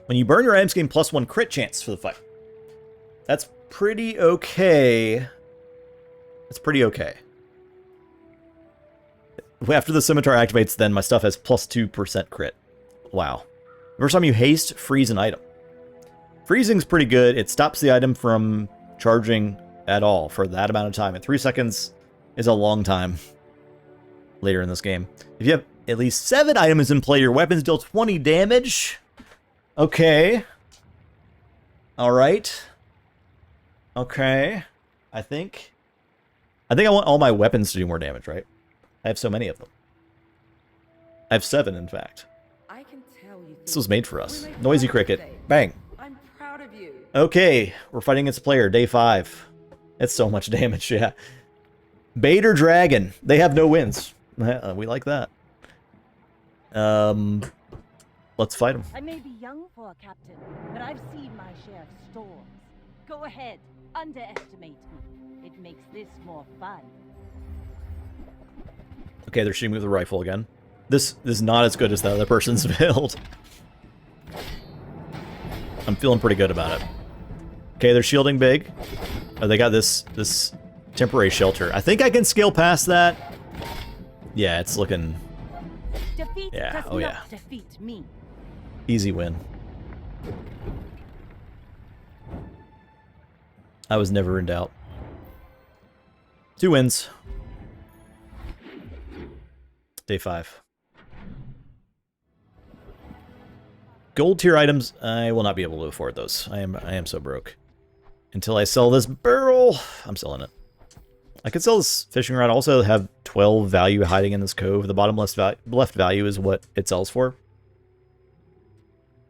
When you burn your items, gain +1 crit chance for the fight. That's pretty okay. It's pretty okay. After the scimitar activates, then my stuff has +2% crit. Wow. First time you haste, freeze an item. Freezing's pretty good. It stops the item from charging at all for that amount of time. And 3 seconds is a long time later in this game. If you have at least 7 items in play, your weapons deal 20 damage. Okay. Alright. Okay. I think I want all my weapons to do more damage, right? I have so many of them. I have 7, in fact. I can tell you This was made for us. We made Noisy progress cricket. today. Bang. I'm proud of you. Okay, we're fighting against a player. Day 5. It's so much damage, yeah. Bait or Dragon. They have no wins. We like that. Let's fight them. I may be young for a captain, but I've seen my share of storms. Go ahead, underestimate me. It makes this more fun. Okay, they're shooting me with a rifle again. This is not as good as the other person's build. I'm feeling pretty good about it. Okay, they're shielding big. Oh, they got this temporary shelter. I think I can scale past that. Yeah, it's looking Defeat Yeah, does oh not yeah. defeat me. easy win. I was never in doubt. 2 wins. Day 5. Gold tier items, I will not be able to afford those. I am so broke. Until I sell this barrel, I'm selling it. I could sell this fishing rod. Also have 12 value hiding in this cove. The bottom left value is what it sells for.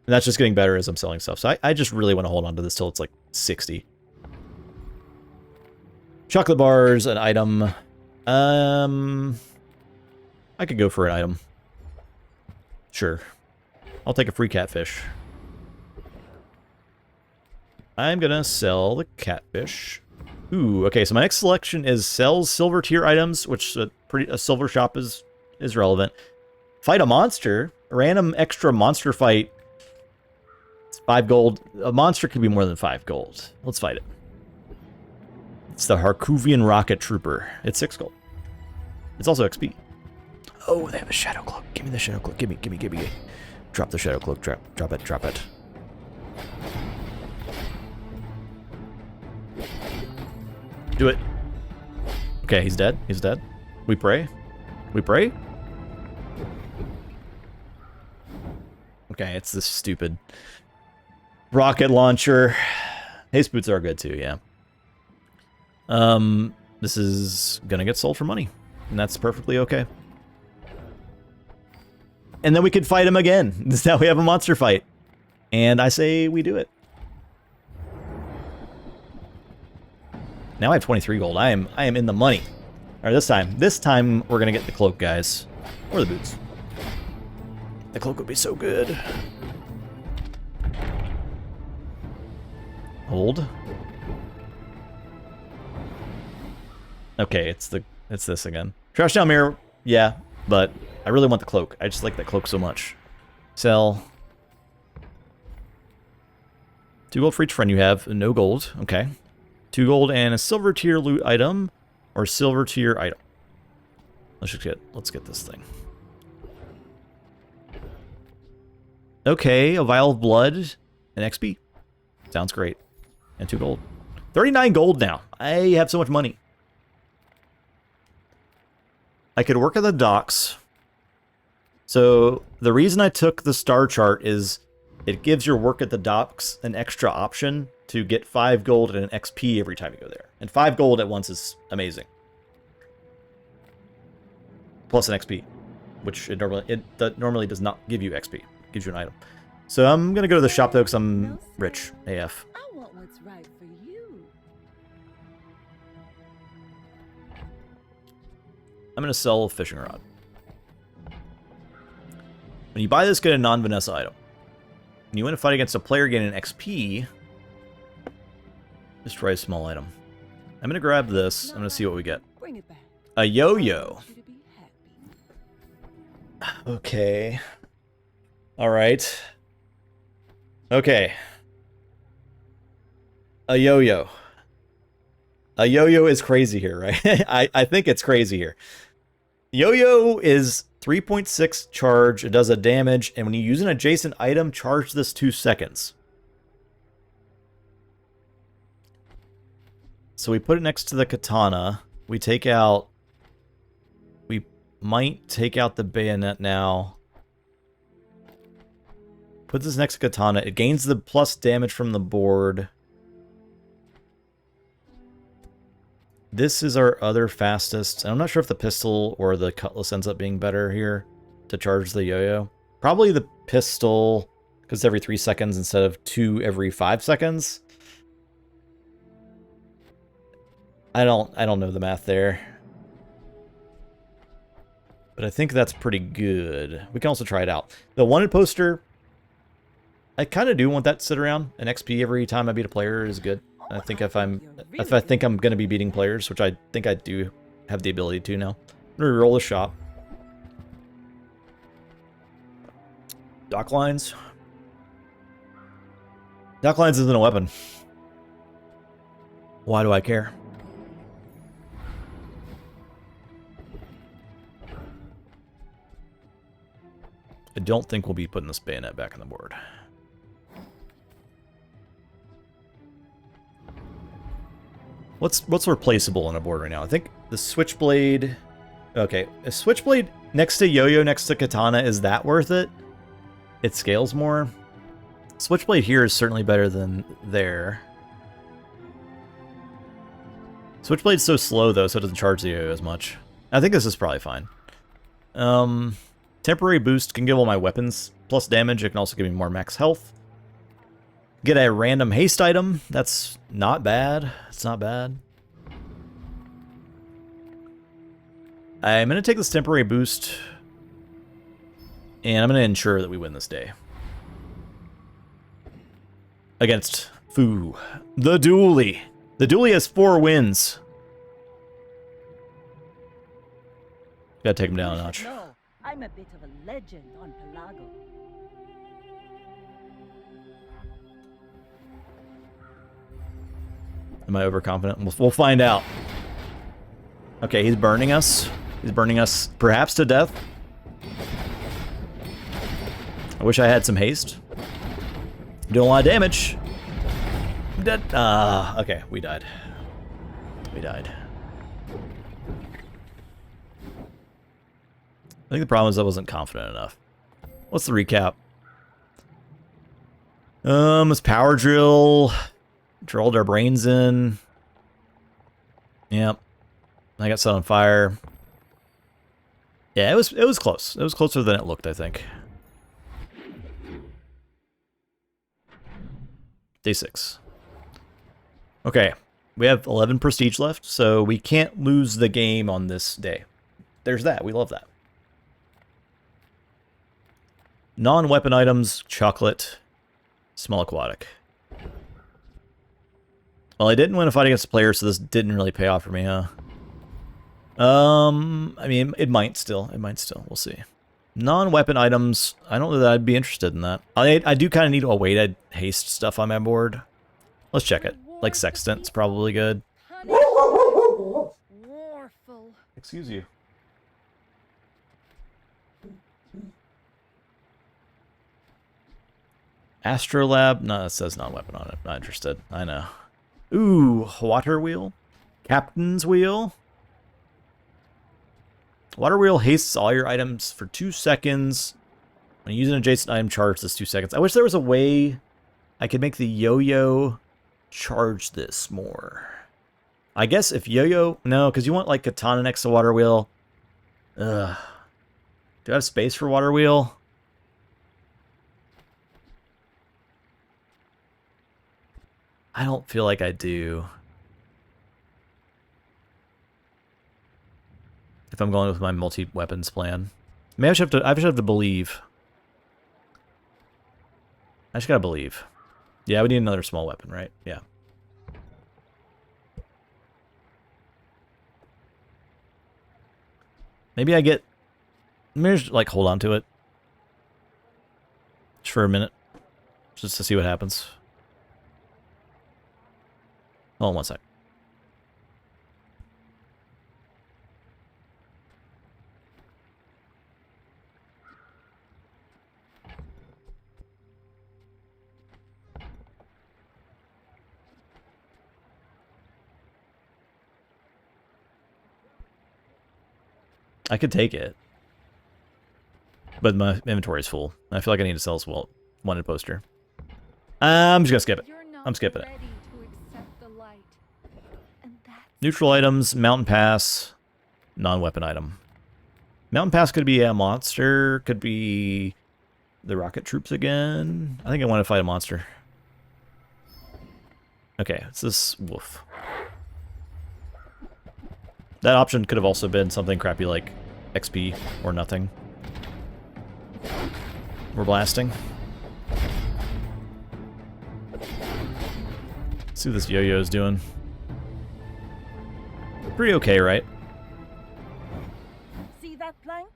And that's just getting better as I'm selling stuff. So I just really want to hold on to this till it's like 60. Chocolate bars, an item. I could go for an item. Sure. I'll take a free catfish. I'm gonna sell the catfish. Ooh, okay, so my next selection is sells silver tier items, which a silver shop is relevant. Fight a monster. Random extra monster fight. It's 5 gold. A monster could be more than 5 gold. Let's fight it. It's the Harkuvian Rocket Trooper. It's 6 gold. It's also XP. Oh, they have a shadow cloak. Give me the shadow cloak. Give me. Drop the shadow cloak. Drop it. Do it. Okay, he's dead. We pray. Okay, it's this stupid rocket launcher. Haste boots are good too, yeah. This is gonna get sold for money, and that's perfectly okay. And then we could fight him again. Now we have a monster fight. And I say we do it. Now I have 23 gold. I am in the money. Alright, this time we're gonna get the cloak, guys. Or the boots. The cloak would be so good. Hold. Okay, it's this again. Trash down mirror, yeah, but I really want the cloak. I just like that cloak so much. Sell. 2 gold for each friend you have. No gold. Okay. 2 gold and a silver tier loot item. Or silver tier item. Let's get this thing. Okay, a vial of blood and XP. Sounds great. And 2 gold. 39 gold now. I have so much money. I could work at the docks. So the reason I took the star chart is it gives your work at the docks an extra option to get 5 gold and an XP every time you go there. And 5 gold at once is amazing. Plus an XP, which it normally does not give you XP. It gives you an item. So I'm going to go to the shop though because I'm rich AF. I want what's right for you. I'm going to sell a fishing rod. When you buy this, get a non-Vanessa item. When you win a fight against a player, gain an XP. Destroy a small item. I'm going to grab this. I'm going to see what we get. Bring it back. A yo-yo. I want you to be happy. Okay. Alright. Okay. A yo-yo. A yo-yo is crazy here, right? I think it's crazy here. Yo-yo is 3.6 charge. It does a damage, and when you use an adjacent item, charge this 2 seconds. So we put it next to the katana. We might take out the bayonet now. Put this next to katana. It gains the plus damage from the board. This is our other fastest. I'm not sure if the pistol or the cutlass ends up being better here. to charge the yo-yo. Probably the pistol, because every 3 seconds instead of 2 every 5 seconds. I don't know the math there. But I think that's pretty good. We can also try it out. The wanted poster, I kind of do want that to sit around. An XP every time I beat a player is good. I think if I'm going to be beating players, which I think I do have the ability to now. I'm going to roll a shop. Dock lines. Dock lines isn't a weapon. Why do I care? I don't think we'll be putting this bayonet back on the board. What's replaceable on a board right now? I think the switchblade. Okay, a switchblade next to yo-yo, next to katana, is that worth it? It scales more. Switchblade here is certainly better than there. Switchblade's so slow though, so it doesn't charge the yo-yo as much. I think this is probably fine. Temporary boost can give all my weapons plus damage. It can also give me more max health. Get a random haste item. That's not bad. It's not bad. I'm going to take this temporary boost. And I'm going to ensure that we win this day. Against Fu. The Dually. The Dually has 4 wins. Gotta take him down a notch. No, I'm a bit of a legend on Pelago. Am I overconfident? We'll find out. Okay, he's burning us. He's burning us perhaps to death. I wish I had some haste. Doing a lot of damage. Dead. Okay, we died. We died. I think the problem is I wasn't confident enough. What's the recap? It's power drill. Drilled our brains in. Yep. I got set on fire. Yeah, it was close. It was closer than it looked, I think. Day 6. Okay. We have 11 prestige left, so we can't lose the game on this day. There's that. We love that. Non-weapon items, chocolate, small aquatic. Well, I didn't win a fight against a player, so this didn't really pay off for me, huh? I mean, it might still. It might still. We'll see. Non-weapon items, I don't know that I'd be interested in that. I do kind of need a weighted haste stuff on my board. Let's check it. Like Sextant's probably good. Warful. Excuse you. Astrolab? No, it says non-weapon on it. Not interested. I know. Ooh, water wheel. Captain's wheel. Water wheel hastes all your items for 2 seconds. When you use an adjacent item, charge this 2 seconds. I wish there was a way I could make the yo-yo charge this more. I guess if yo-yo... No, because you want like katana next to water wheel. Ugh. Do I have space for water wheel? I don't feel like I do. If I'm going with my multi-weapons plan. Maybe I should have to believe. I just gotta believe. Yeah, we need another small weapon, right? Yeah. Maybe I get... Maybe I just, like, hold on to it. Just for a minute. Just to see what happens. Hold on one sec. I could take it. But my inventory is full. I feel like I need to sell this wanted poster. I'm just gonna skip it. I'm skipping it. Neutral items, mountain pass, non-weapon item. Mountain Pass could be a monster. Could be the rocket troops again. I think I want to fight a monster. Okay, it's this wolf. That option could have also been something crappy like XP or nothing. We're blasting. Let's see what this yo-yo's doing. Pretty okay, right? See that plank?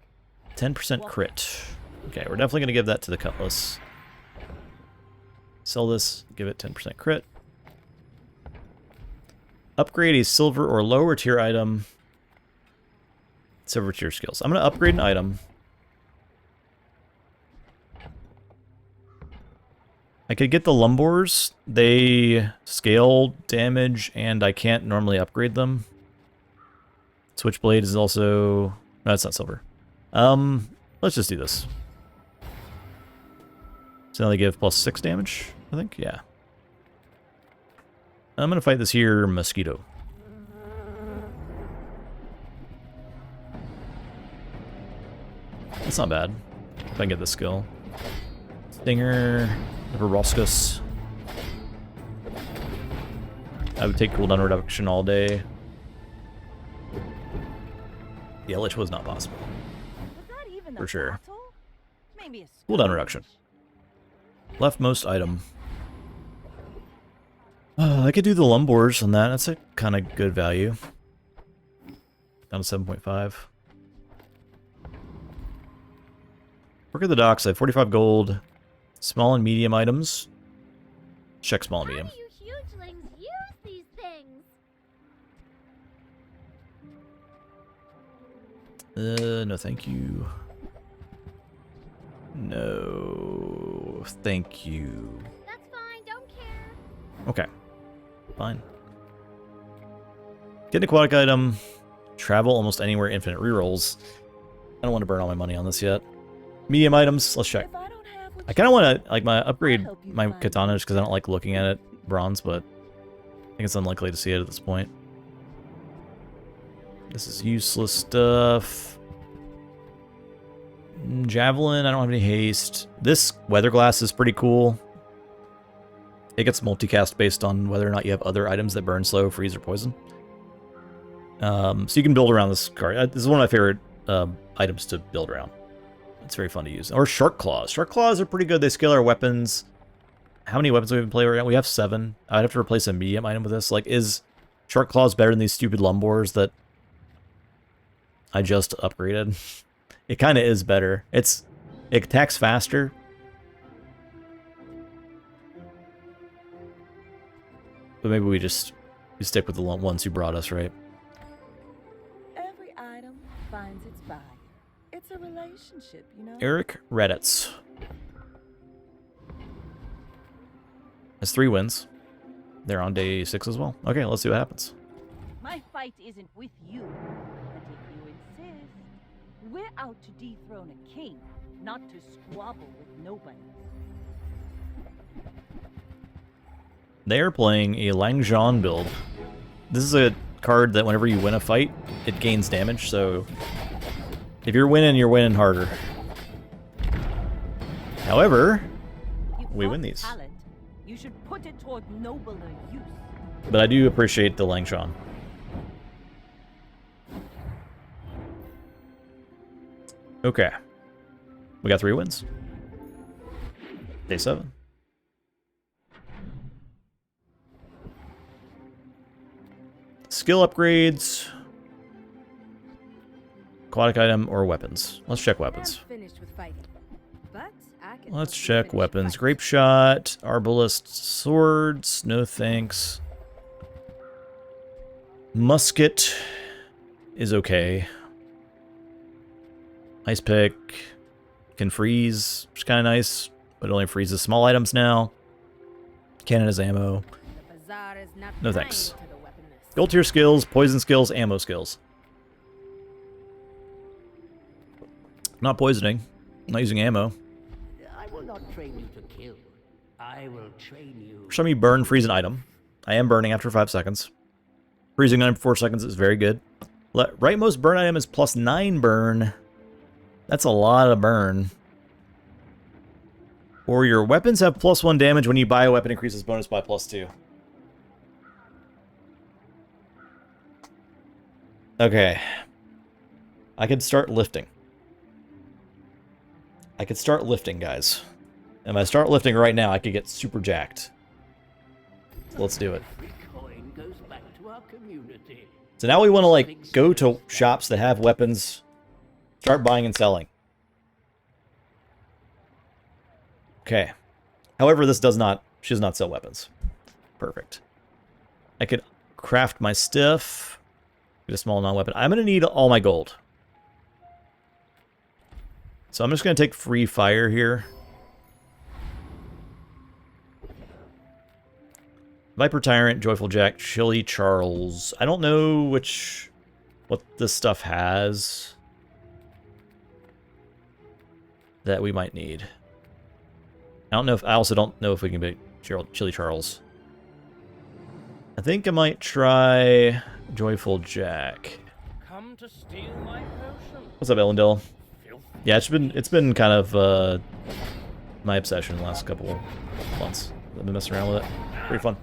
10% crit. Okay, we're definitely going to give that to the Cutlass. Sell this, give it 10% crit. Upgrade a silver or lower tier item. Silver tier skills. I'm going to upgrade an item. I could get the Lumbors. They scale damage, and I can't normally upgrade them. Switchblade is also... No, it's not silver. Let's just do this. So now they give +6 damage, I think? Yeah. I'm going to fight this here mosquito. That's not bad. If I can get the skill. Stinger, Roscus. I would take cooldown reduction all day. Yeah, Lich was not possible. Was that even For a sure. battle? Maybe a Cooldown reduction. Leftmost item. I could do the Lumbors on that. That's a kind of good value. Down to 7.5. Work at the docks. I have 45 gold. Small and medium items. Check small and medium. How do you hugelings use these things? No thank you. No thank you. That's fine, don't care. Okay. Fine. Get an aquatic item. Travel almost anywhere, infinite rerolls. I don't want to burn all my money on this yet. Medium items, let's check. If I don't have what I kind of want to, like, upgrade help you my find katana just because I don't like looking at it. Bronze, but I think it's unlikely to see it at this point. This is useless stuff. Javelin, I don't have any haste. This weather glass is pretty cool. It gets multicast based on whether or not you have other items that burn slow, freeze, or poison. So you can build around this card. This is one of my favorite items to build around. It's very fun to use. Or Shark Claws. Shark Claws are pretty good. They scale our weapons. How many weapons do we even play right now? We have 7. I'd have to replace a medium item with this. Like, is Shark Claws better than these stupid Lumbors that I just upgraded? It kind of is better. It attacks faster. But maybe we stick with the ones who brought us, right? every item finds its value. It's a relationship, you know? Eric Reddits has 3 wins. They're on day 6 as well. Okay, let's see what happens. My fight isn't with you, but if you insist, we're out to dethrone a king, not to squabble with nobody. They're playing a Langzhan build. This is a card that whenever you win a fight, it gains damage, so if you're winning harder. However, You've we got win these. Talent. You should put it toward nobler use. But I do appreciate the Langzhan. Okay. We got 3 wins. Day 7. Skill upgrades. Aquatic item or weapons. Let's check weapons. I'm finished with fighting, but I can Let's help you check finish weapons. fighting. Grape shot, arbalist, swords. No thanks. Musket is okay. Ice pick can freeze, which is kind of nice, but it only freezes small items now. Cannon has ammo. The Bazaar is not No kind thanks. to the weaponless. Gold tier skills, poison skills, ammo skills. Not poisoning. Not using ammo. I will not train you to kill. I will train you. Show me burn, freeze an item. I am burning after 5 seconds. Freezing 9 for 4 seconds is very good. Rightmost burn item is +9 burn. That's a lot of burn. Or your weapons have +1 damage when you buy a weapon, increases bonus by +2. Okay. I could start lifting. I could start lifting, guys. And if I start lifting right now, I could get super jacked. So let's do it. Every coin goes back to our community. So now we want to, like, go to shops that have weapons, start buying and selling. Okay. However, this does not, she does not sell weapons. Perfect. I could craft my stiff, get a small non-weapon. I'm going to need all my gold. So I'm just going to take free fire here. Viper Tyrant, Joyful Jack, Chili Charles. I don't know what this stuff has that we might need. I also don't know if we can make Chili Charles. I think I might try Joyful Jack. Come to steal my potion. What's up, Ellendale? Filthy. Yeah, it's been kind of my obsession the last couple months. I've been messing around with it. Pretty fun.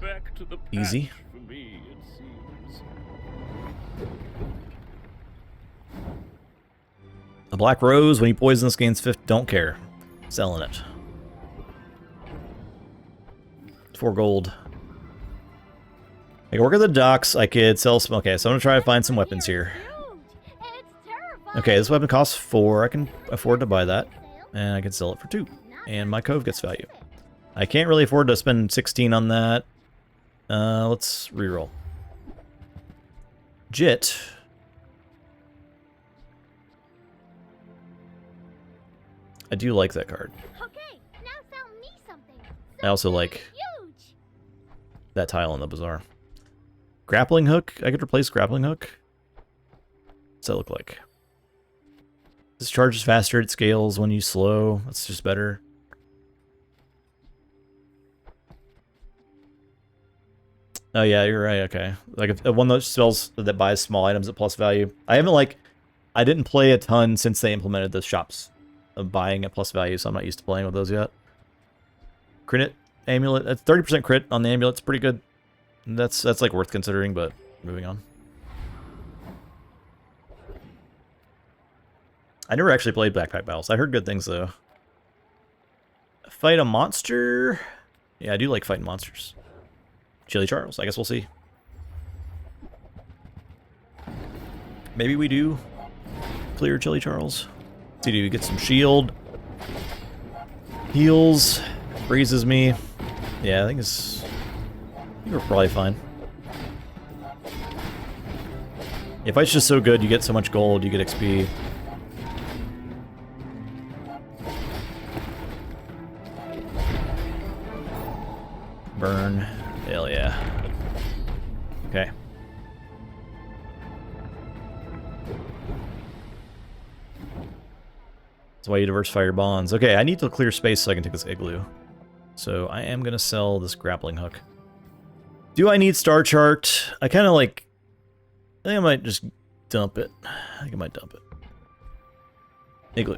Back to the Easy. patch for me, it seems. A Black Rose, when you poison this, gains 50. Don't care. Selling it. 4 gold. I can work at the docks. I could sell some. Okay, so I'm gonna try to find some weapons here. It's terrifying. Okay, this weapon costs 4. I can afford to buy that. And I can sell it for 2. And my cove gets value. I can't really afford to spend 16 on that. Let's reroll. Jit. I do like that card. Okay, now sell me something. I also like Huge. that tile in the Bazaar. Grappling hook? I could replace grappling hook. What's that look like? This charges faster, it scales when you slow. That's just better. Oh yeah, you're right, okay. Like if one of those spells that buys small items at plus value. I didn't play a ton since they implemented the shops of buying at plus value, so I'm not used to playing with those yet. Crit amulet, that's 30% crit on the amulet, it's pretty good. That's like worth considering, but moving on. I never actually played Backpack Battles. I heard good things though. Fight a monster? Yeah, I do like fighting monsters. Chili Charles, I guess we'll see. Maybe we do clear Chili Charles. See, do we get some shield? Heals. Freezes me. Yeah, I think we're probably fine. If fight's just so good, you get so much gold, you get XP. Burn. Hell yeah. Okay. That's why you diversify your bonds. Okay, I need to clear space so I can take this igloo. So I am going to sell this grappling hook. Do I need Star Chart? I kind of like... I think I might just dump it. I think I might dump it. Igloo.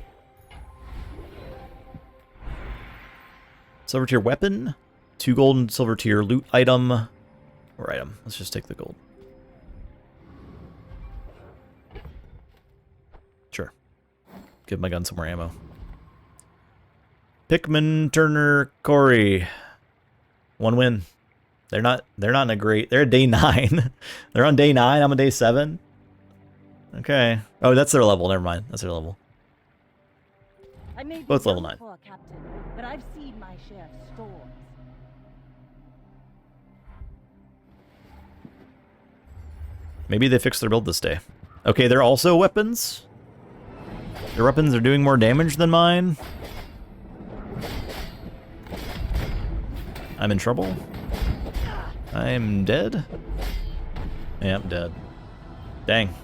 Silver tier weapon. 2 gold and silver tier loot item. Or item. Let's just take the gold. Sure. Give my gun some more ammo. Pickman, Turner, Corey. 1 win. They're not in a great... They're at day 9. They're on day 9. I'm on day 7. Okay. Oh, that's their level. Never mind. That's their level. I may be Both level done 9. for, Captain, but I've seen my share of storms. Maybe they fixed their build this day. Okay, they're also weapons. Their weapons are doing more damage than mine. I'm in trouble. I'm dead. Yeah, I'm dead. Dang.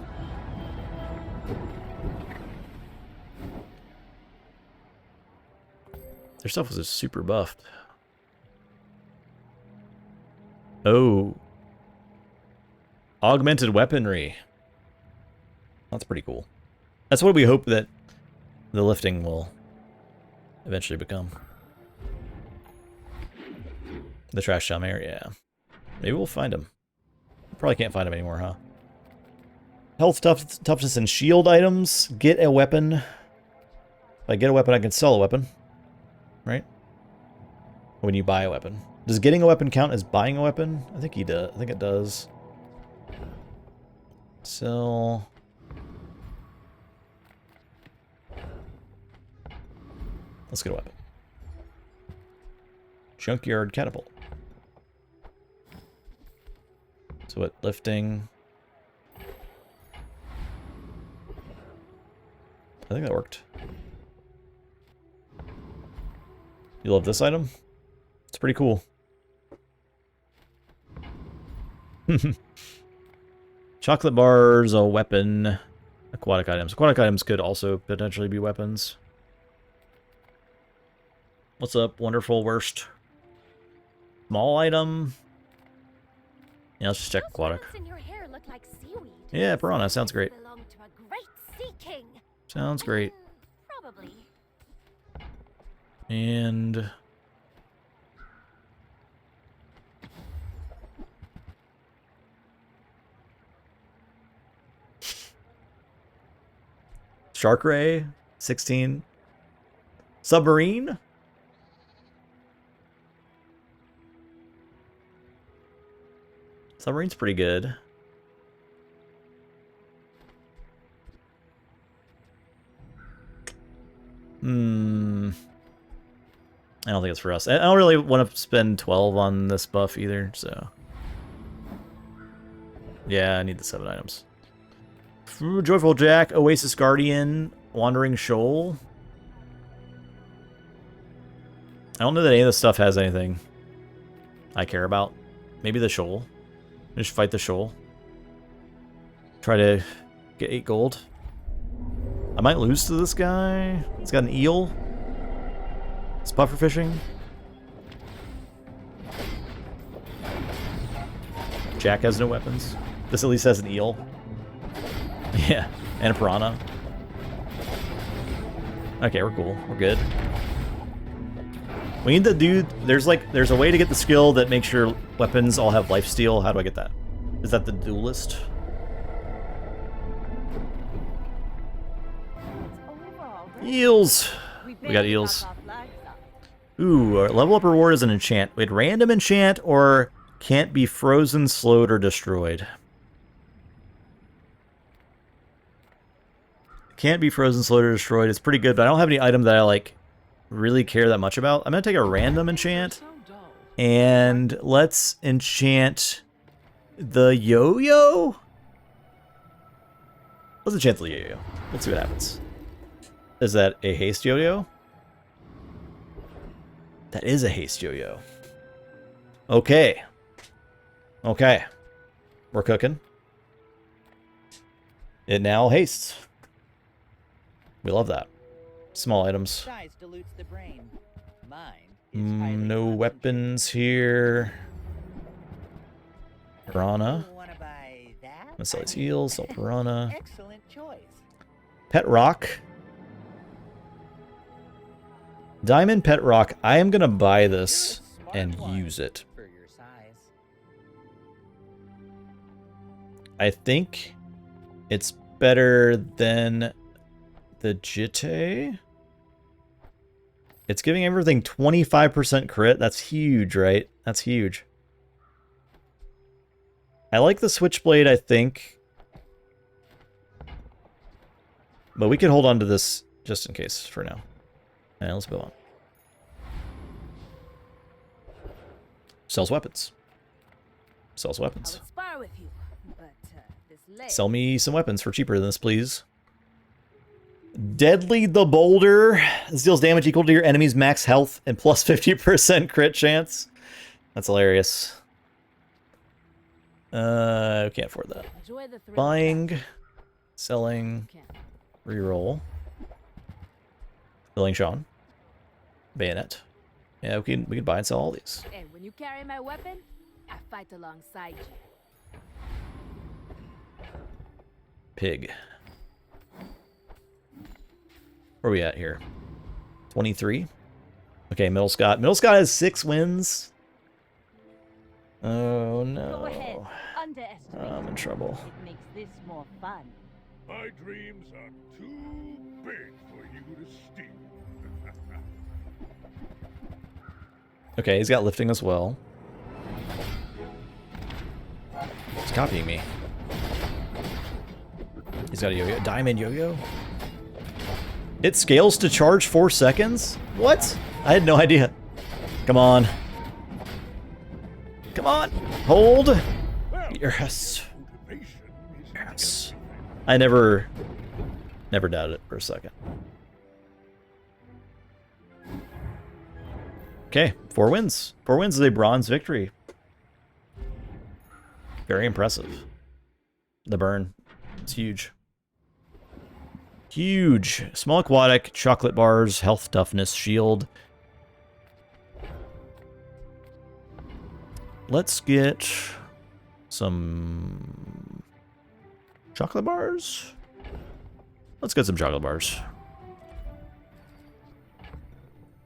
Their stuff was just super buffed. Oh. Augmented weaponry. That's pretty cool. That's what we hope that the lifting will eventually become. The trash dump area, yeah. Maybe we'll find him. Probably can't find him anymore, huh? Health, toughness, and shield items. Get a weapon. If I get a weapon, I can sell a weapon. Right? When you buy a weapon. Does getting a weapon count as buying a weapon? I think he does. I think it does. Sell. Let's get a weapon. Junkyard catapult. So what? Lifting. I think that worked. You love this item? It's pretty cool. Chocolate bars, a weapon. Aquatic items. Aquatic items could also potentially be weapons. What's up, wonderful worst? Small item. Yeah, let's just check aquatic. In your hair look like seaweed. Yeah, piranha. Sounds great. Belong to a great sea king. Sounds great. Probably. And... Shark Ray, 16. Submarine? Submarine's pretty good. I don't think it's for us. I don't really want to spend 12 on this buff either, so... Yeah, I need the 7 items. Joyful Jack, Oasis Guardian, Wandering Shoal. I don't know that any of this stuff has anything I care about. Maybe the shoal. Just fight the shoal. Try to get 8 gold. I might lose to this guy. He's got an eel. It's puffer fishing. Jack has no weapons. This at least has an eel. Yeah, and a piranha. Okay, we're cool. We're good. We need the dude. There's a way to get the skill that makes your weapons all have lifesteal. How do I get that? Is that the duelist? Eels. We got eels. Ooh, our level up reward is an enchant. Wait, random enchant or can't be frozen, slowed, or destroyed. Can't be frozen, slowed, or destroyed. It's pretty good, but I don't have any item that I like really care that much about. I'm gonna take a random enchant and let's enchant the yo-yo. Let's enchant the yo-yo. Let's see what happens. Is that a haste yo-yo? That is a haste yo-yo. Okay. Okay. We're cooking. It now hastes. We love that. Small items. Size dilutes the brain. Mind is highly No weapons here. Piranha. Wanna buy that? Let's sell these heals. Sell piranha. Excellent choice. Pet rock. Diamond pet rock. I am gonna buy this and use it. For your size. I think it's better than the Jitte. It's giving everything 25% crit. That's huge, right? That's huge. I like the Switchblade, I think. But we can hold on to this just in case for now. And let's go on. Sells weapons. Sells I weapons. would spar with you, but this leg. Sell me some weapons for cheaper than this, please. Deadly the Boulder. This deals damage equal to your enemy's max health and plus 50% crit chance. That's hilarious. We can't afford that. Enjoy the thrill of Buying, selling, battle. reroll. Killing Sean. Bayonet. Yeah, we can buy and sell all these. And when you carry my weapon, I fight alongside you. Pig. Where are we at here? 23? Okay, Middle Scott. Middle Scott has 6 wins. Oh Go ahead. no. Underestimate. I'm in trouble. It makes this more fun. My dreams are too big for you to steal. Okay, he's got lifting as well. He's copying me. He's got a yo-yo. Diamond yo-yo? It scales to charge 4 seconds? What? I had no idea. Come on. Come on. Hold. Yes. Motivation is Yes. I never doubted it for a second. Okay, 4 wins. 4 wins is a bronze victory. Very impressive. The burn. It's huge. Huge. Small aquatic, chocolate bars, health, toughness, shield. Let's get some chocolate bars. Let's get some chocolate bars.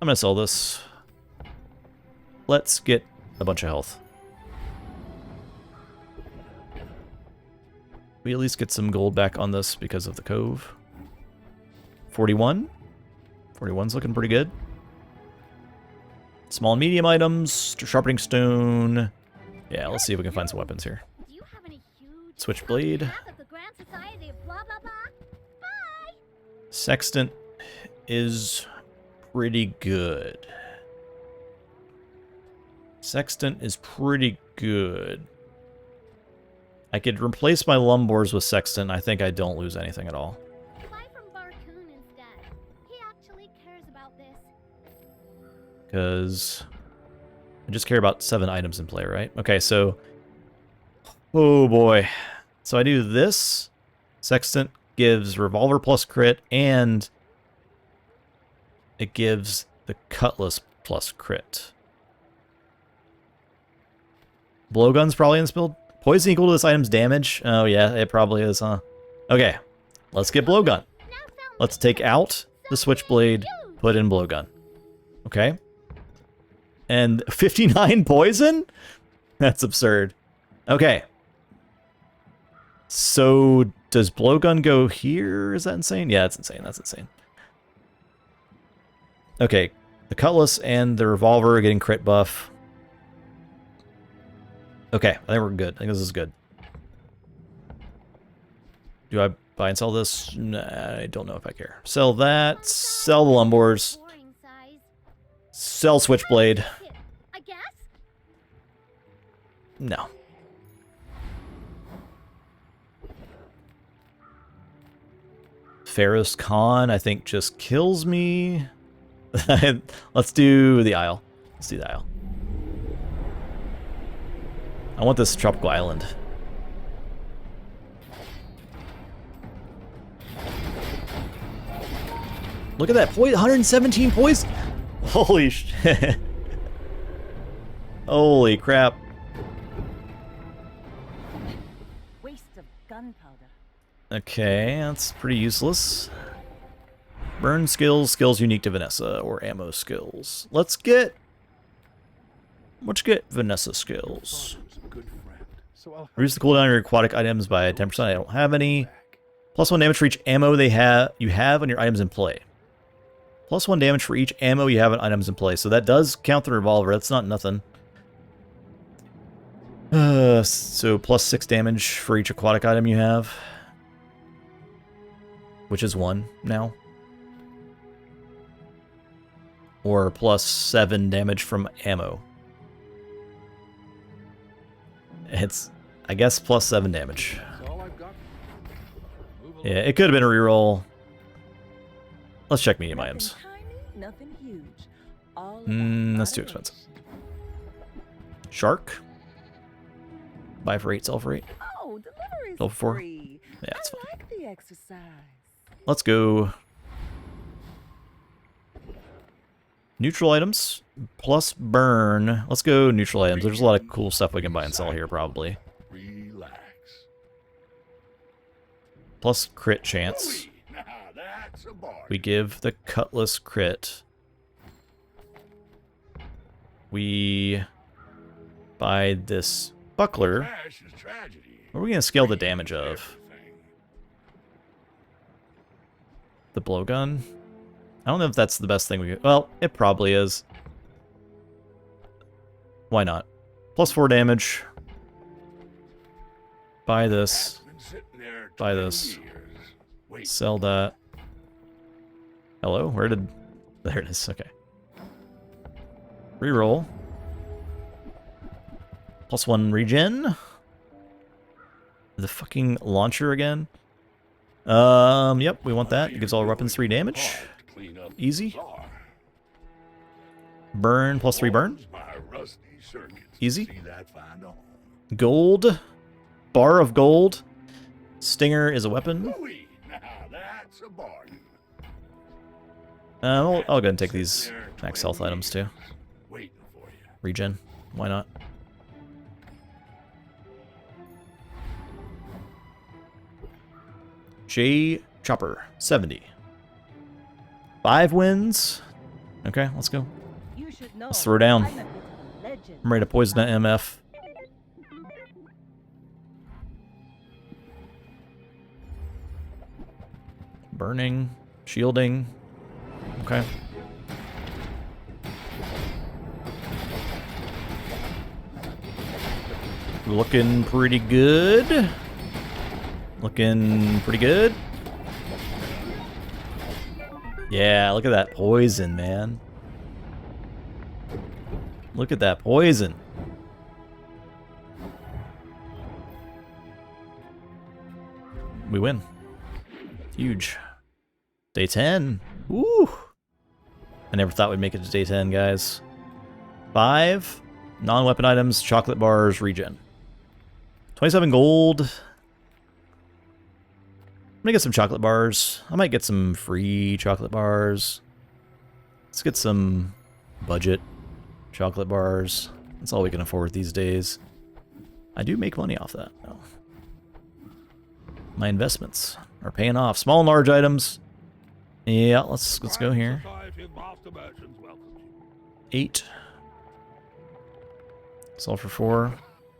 I'm gonna sell this. Let's get a bunch of health. We at least get some gold back on this because of the cove. 41. 41's looking pretty good. Small and medium items, sharpening stone. Yeah, let's see if we can find some weapons here. Do you have any huge Switchblade. map of the Grand Society of blah blah blah? Bye. Sextant is pretty good. Sextant is pretty good. I could replace my lumbors with sextant. I think I don't lose anything at all. Buy from Barcoon instead. He actually cares about this. Because I just care about 7 items in play, right? Okay, so... Oh boy. So I do this. Sextant gives revolver plus crit, and it gives the cutlass plus crit. Blowgun's probably in this build. Poison equal to this item's damage. Oh yeah, it probably is, huh? Okay, let's get blowgun. Let's take out the switchblade, put in blowgun. Okay. And 59 poison? That's absurd. Okay. So, does blowgun go here? Is that insane? Yeah, that's insane. That's insane. Okay. The cutlass and the revolver are getting crit buff. Okay, I think we're good. I think this is good. Do I buy and sell this? Nah, I don't know if I care. Sell that. Sell the lumbors. Boring size. Sell switchblade. I guess. No. Pharaoh's Khan, I think, just kills me. Let's do the Isle. Let's do the Isle. I want this tropical island. Look at that poison, 117 poison. Holy shit. Holy crap. Waste of gunpowder. Okay, that's pretty useless. Burn skills, skills unique to Vanessa, or ammo skills. Let's get Vanessa skills. Reduce the cooldown of your aquatic items by 10%. I don't have any. +1 damage for each ammo you have on your items in play. +1 damage for each ammo you have on items in play. So that does count the revolver. That's not nothing. So +6 damage for each aquatic item you have. Which is 1 now. Or +7 damage from ammo. It's, I guess, +7 damage. Yeah, it could have been a reroll. Let's check medium items. Nothing huge. All That's too expensive. Shark. Buy for 8, sell for 8. Oh, delivery's Sell for 4. free. Yeah, that's fine. I like the exercise. Let's go. Neutral items plus burn. Let's go neutral items. There's a lot of cool stuff we can buy and sell here, probably. Relax. Plus crit chance. Now that's a bargain. We give the cutlass crit. We buy this buckler. Trash is tragedy. What are we going to scale the damage of? Everything. The blowgun? I don't know if that's the best thing we could... Well, it probably is. Why not? Plus 4 damage. Buy this. Been sitting there Buy 20 this. years. Wait, Sell that. Hello? Where did... There it is. Okay. Reroll. Plus 1 regen. The fucking launcher again. Yep, we want that. It gives all our weapons 3 damage. hard to clean up the Easy. bazaar. Burn plus 3 burn. Warms my rusty circuits. Easy. See that find on. Gold. Bar of gold. Stinger is a weapon. Ooh-wee, now that's a bargain. I'll go ahead and take these max health items too. Waiting for you. Regen. Why not? J Chopper. 70. 5 wins. Okay, let's go. You should know. Let's throw down. I'm a bit of a legend. I'm ready to poison that MF. Burning. Shielding. Okay. Looking pretty good. Looking pretty good. Yeah, look at that poison, man. Look at that poison. We win. Huge. Day 10. Woo! I never thought we'd make it to day 10, guys. 5 non-weapon items, chocolate bars, regen. 27 gold. I'm gonna get some chocolate bars. I might get some free chocolate bars. Let's get some budget chocolate bars. That's all we can afford these days. I do make money off that, though. My investments are paying off. Small and large items. Yeah, let's go here. Society of Master Merchants welcomes you. 8. Sell for 4.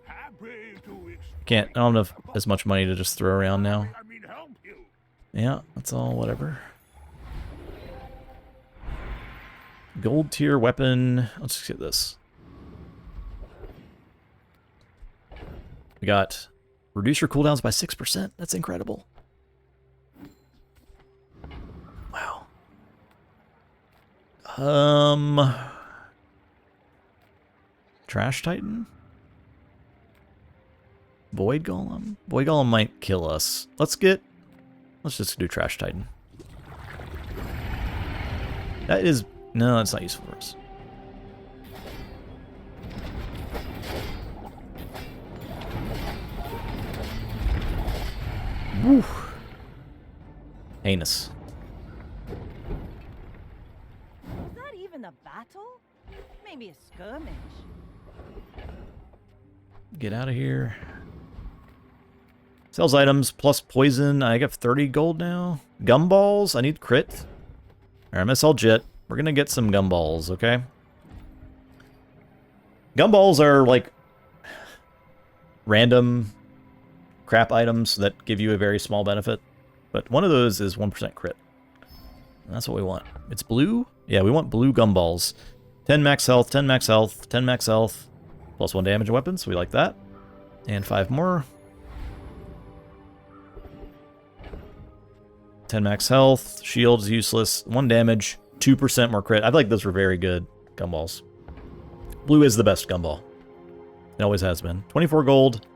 Happy to Can't. I don't have as much money to just throw around now. I mean, help you. Yeah, that's all. Whatever. Gold tier weapon. Let's just get this. We got reduce your cooldowns by 6%. That's incredible. Wow. Trash Titan? Void Golem? Void Golem might kill us. Let's just do Trash Titan. That is... No, that's not useful for us. Woo. Heinous. Was that even a battle? Maybe a skirmish. Get out of here. Sells items plus poison. I got 30 gold now. Gumballs. I need crit. Alright, I'm gonna sell Jit. We're gonna get some gumballs, okay? Gumballs are like random crap items that give you a very small benefit. But one of those is 1% crit. And that's what we want. It's blue? Yeah, we want blue gumballs. 10 max health, 10 max health, 10 max health. Plus 1 damage weapons. We like that. And 5 more. 10 max health. Shield is useless. 1 damage. 2% more crit. I feel like those were very good gumballs. Blue is the best gumball. It always has been. 24 gold.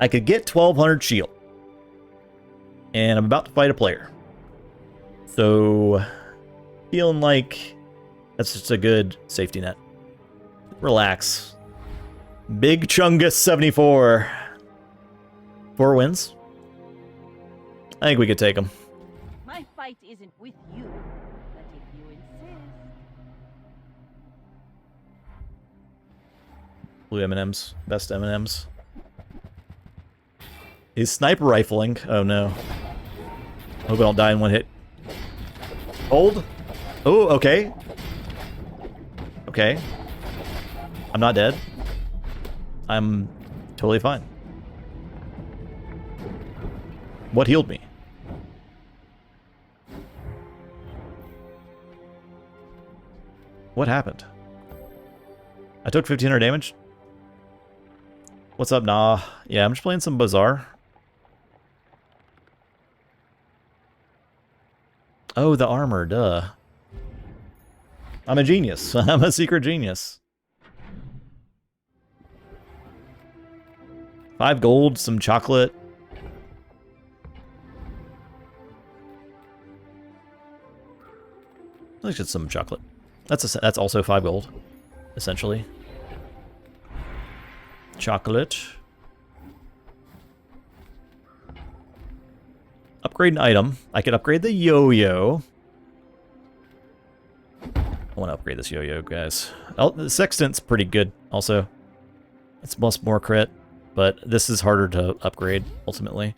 I could get 1200 shield. And I'm about to fight a player. So, feeling like that's just a good safety net. Relax. Big Chungus 74. 4 wins. I think we could take him. My fight isn't with you, but if you insist. Blue M&Ms. Best M&Ms. He's sniper rifling. Oh no. Hope I don't die in one hit. Hold. Oh, okay. Okay. I'm not dead. I'm totally fine. What healed me? What happened? I took 1500 damage? What's up, Nah? Yeah, I'm just playing some Bazaar. Oh, the armor, duh. I'm a genius. I'm a secret genius. 5 gold, some chocolate. Let's get some chocolate. That's also 5 gold, essentially. Chocolate. Upgrade an item. I could upgrade the yo-yo. I want to upgrade this yo-yo, guys. Oh, the sextant's pretty good, also. It's plus more crit, but this is harder to upgrade, ultimately.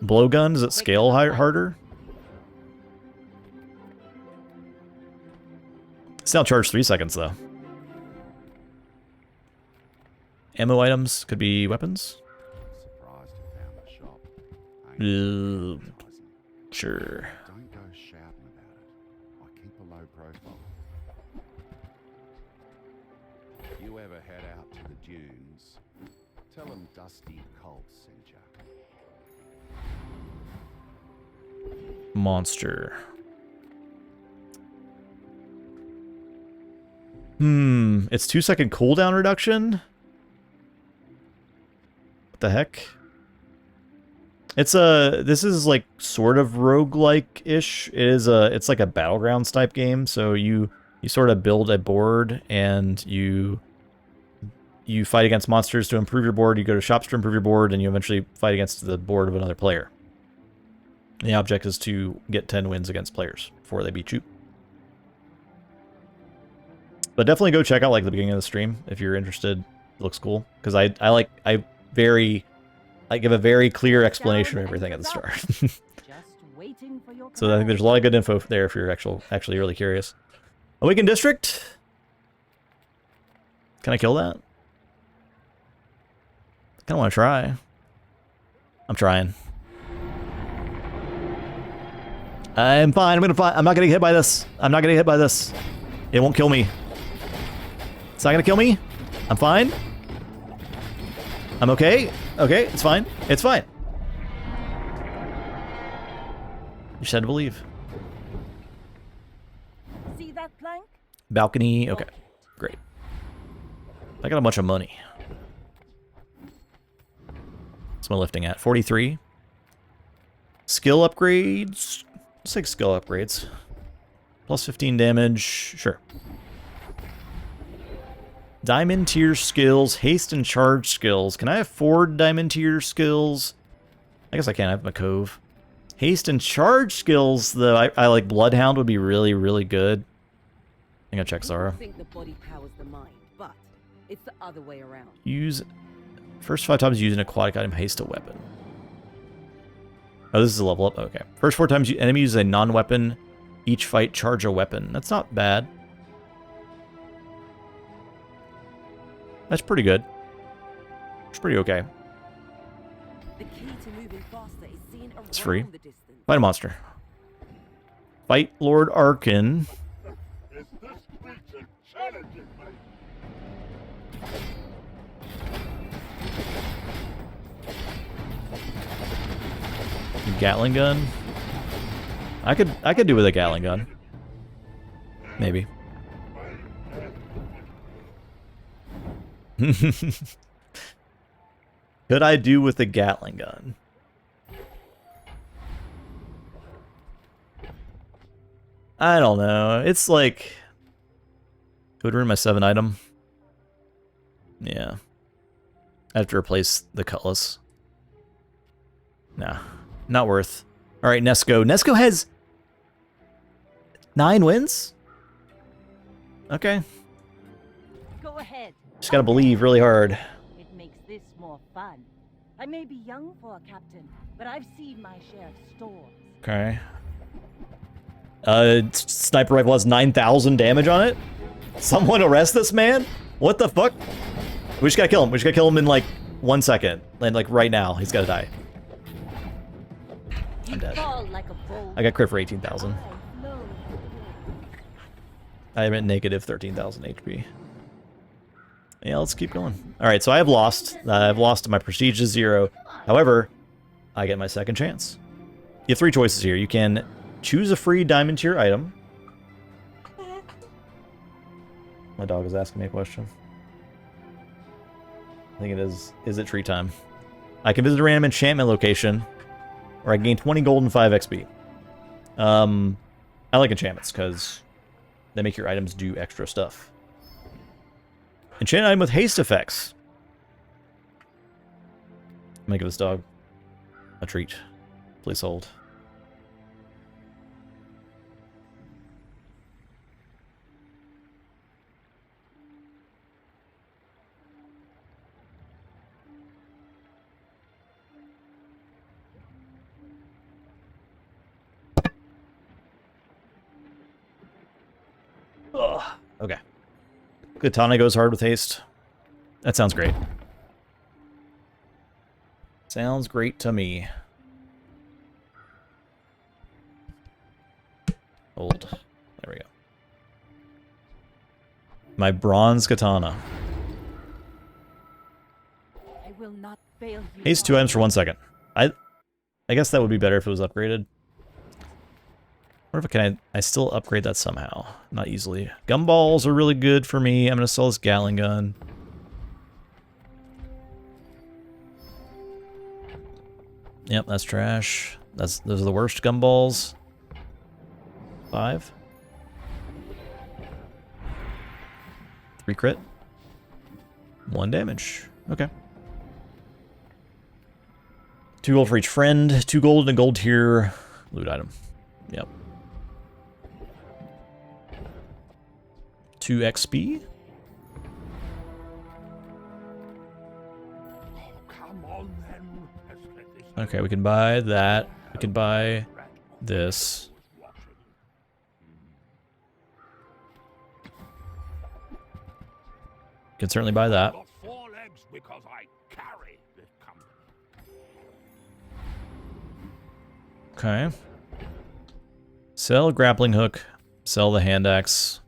Blowgun, does it scale harder? It's now charged 3 seconds, though. Ammo items could be weapons. Sure. Don't go shouting about it. I keep a low profile. If you ever head out to the dunes, tell them Dusty Colt sent you. Monster. It's 2-second cooldown reduction? What the heck? It's this is like sort of roguelike-ish. It's like a Battlegrounds type game, so you sort of build a board and you fight against monsters to improve your board, you go to shops to improve your board, and you eventually fight against the board of another player. And the object is to get 10 wins against players before they beat you. But definitely go check out like the beginning of the stream if you're interested. It looks cool because I give a very clear explanation of everything at the start. So I think there's a lot of good info there if you're actually really curious. Awakened District? Can I kill that? I kind of want to try. I'm trying. I'm fine. I'm not getting hit by this. I'm not getting hit by this. It won't kill me. It's not gonna kill me. I'm fine. I'm okay. Okay, it's fine. It's fine. You just had to believe. See that plank? Balcony. Okay, great. I got a bunch of money. What's my lifting at? 43. Skill upgrades. Let's take skill upgrades. Plus 15 damage. Sure. Diamond tier skills, haste and charge skills. Can I afford diamond tier skills? I guess I can. I have my cove. Haste and charge skills, though. I like Bloodhound would be really, really good. I think I'll check Zara. I think the body powers the mind, but it's the other way around. Use first 5 times use an aquatic item, haste a weapon. Oh, this is a level up. Okay. First 4 times enemy uses a non-weapon. Each fight charge a weapon. That's not bad. That's pretty good. It's pretty okay. The key to moving faster is seeing around It's free. the distance. Fight a monster. Fight Lord Arkin. Is this creature challenging me? Gatling gun. I could do with a Gatling gun. Maybe. Could I do with a Gatling gun? I don't know. It's like it would ruin my 7 item. Yeah. I have to replace the cutlass. Nah. Not worth. Alright, Nesco. Nesco 9 wins? Okay. Go ahead. Just gotta believe really hard. It makes this more fun. I may be young for a captain, but I've seen my share of storms. Okay. Sniper rifle has 9,000 damage on it? Someone arrest this man? What the fuck? We just gotta kill him. We just gotta kill him in like 1 second. And like right now, he's gotta die. I'm dead. I got crit for 18,000. I'm at negative 13,000 HP. Yeah, let's keep going. Alright, so I have lost. I've lost my prestige to 0. However, I get my second chance. You have 3 choices here. You can choose a free diamond tier item. My dog is asking me a question. I think it is. Is it tree time? I can visit a random enchantment location, or I gain 20 gold and 5 XP. I like enchantments because they make your items do extra stuff. Enchant item with haste effects. I'm gonna give this dog a treat. Please hold. Ugh. Okay. Katana goes hard with haste. That sounds great. Sounds great to me. Hold. There we go. My bronze katana. I will not fail you. Haste 2 items for 1 second. I guess that would be better if it was upgraded. What if I still upgrade that somehow? Not easily. Gumballs are really good for me. I'm gonna sell this Gatling gun. Yep, that's trash. Those are the worst gumballs. 5. 3 crit. 1 damage. Okay. 2 gold for each friend. 2 gold and a gold tier loot item. Yep. 2 XP. Okay, we can buy that. We can buy this. Can certainly buy that. Okay. Sell grappling hook. Sell the hand axe.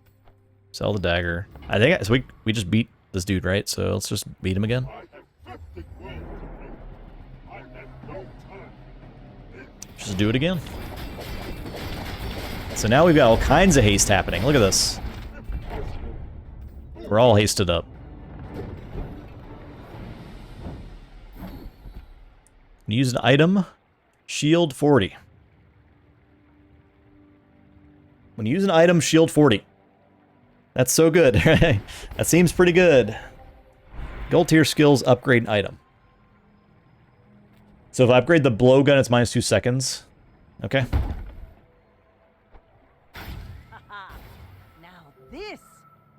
Sell the dagger. I think so we just beat this dude, right? So let's just beat him again. Just do it again. So now we've got all kinds of haste happening. Look at this. We're all hasted up. Use an item. Shield 40. When you use an item, shield 40. That's so good. That seems pretty good. Gold tier skills, upgrade an item. So if I upgrade the blowgun, it's minus 2 seconds. Okay. Now this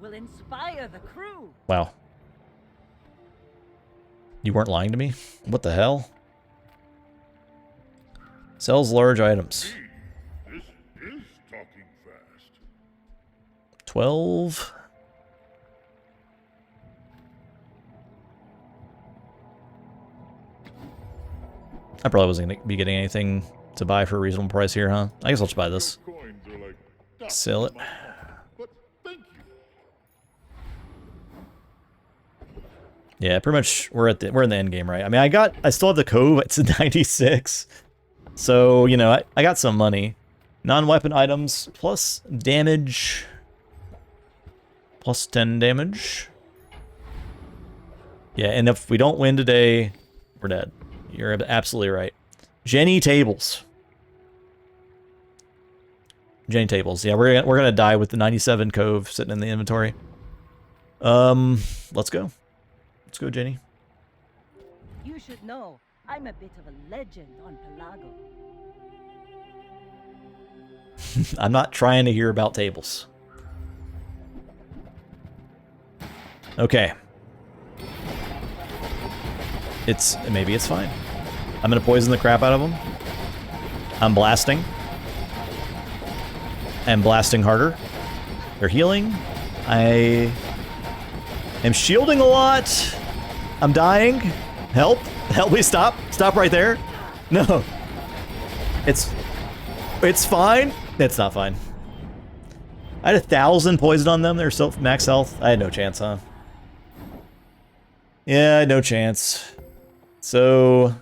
will inspire the crew. Wow. You weren't lying to me? What the hell? Sells large items. This is talking fast. 12. I probably wasn't going to be getting anything to buy for a reasonable price here, huh? I guess I'll just buy this. Sell it. Yeah, pretty much we're in the end game, right? I mean, I still have the Cove. It's a 96. So, you know, I got some money. Non-weapon items plus damage. Plus 10 damage. Yeah, and if we don't win today, we're dead. You're absolutely right. Jenny tables. Jenny tables. Yeah, we're gonna die with the 97 Cove sitting in the inventory. Let's go. Let's go, Jenny. You should know, I'm a bit of a legend on Pelago. I'm not trying to hear about tables. Okay. Maybe it's fine. I'm gonna poison the crap out of them. I'm blasting. I'm blasting harder. They're healing. I am shielding a lot. I'm dying. Help. Help me, stop. Stop right there. No. It's fine. It's not fine. I had 1,000 poison on them. They're still max health. I had no chance, huh? Yeah, no chance. So,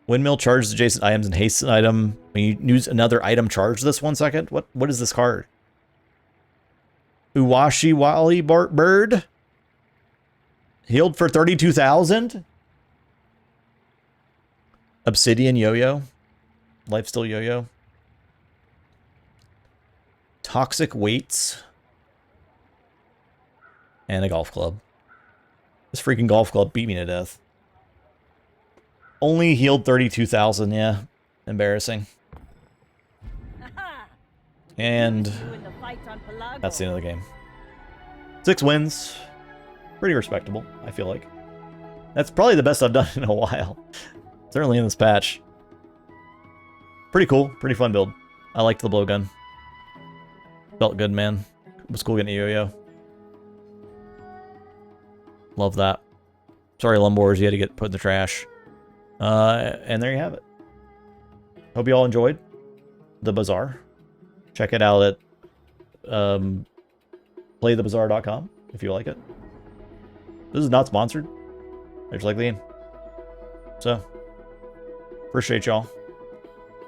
windmill charges adjacent items and hastes an item. When you use another item, charge this 1 second. What is this card? Uwashi Wally Bird? Healed for 32,000? Obsidian Yo-Yo? Lifesteal Yo-Yo? Toxic Weights? And a golf club. This freaking golf club beat me to death. Only healed 32,000, yeah. Embarrassing. And that's the end of the game. 6 wins. Pretty respectable, I feel like. That's probably the best I've done in a while. Certainly in this patch. Pretty cool. Pretty fun build. I liked the blowgun. Felt good, man. It was cool getting a yo-yo. Love that. Sorry, Lumbors, you had to get put in the trash. And there you have it. Hope you all enjoyed the Bazaar. Check it out at playthebazaar.com if you like it. This is not sponsored. I just like the game. So, appreciate y'all.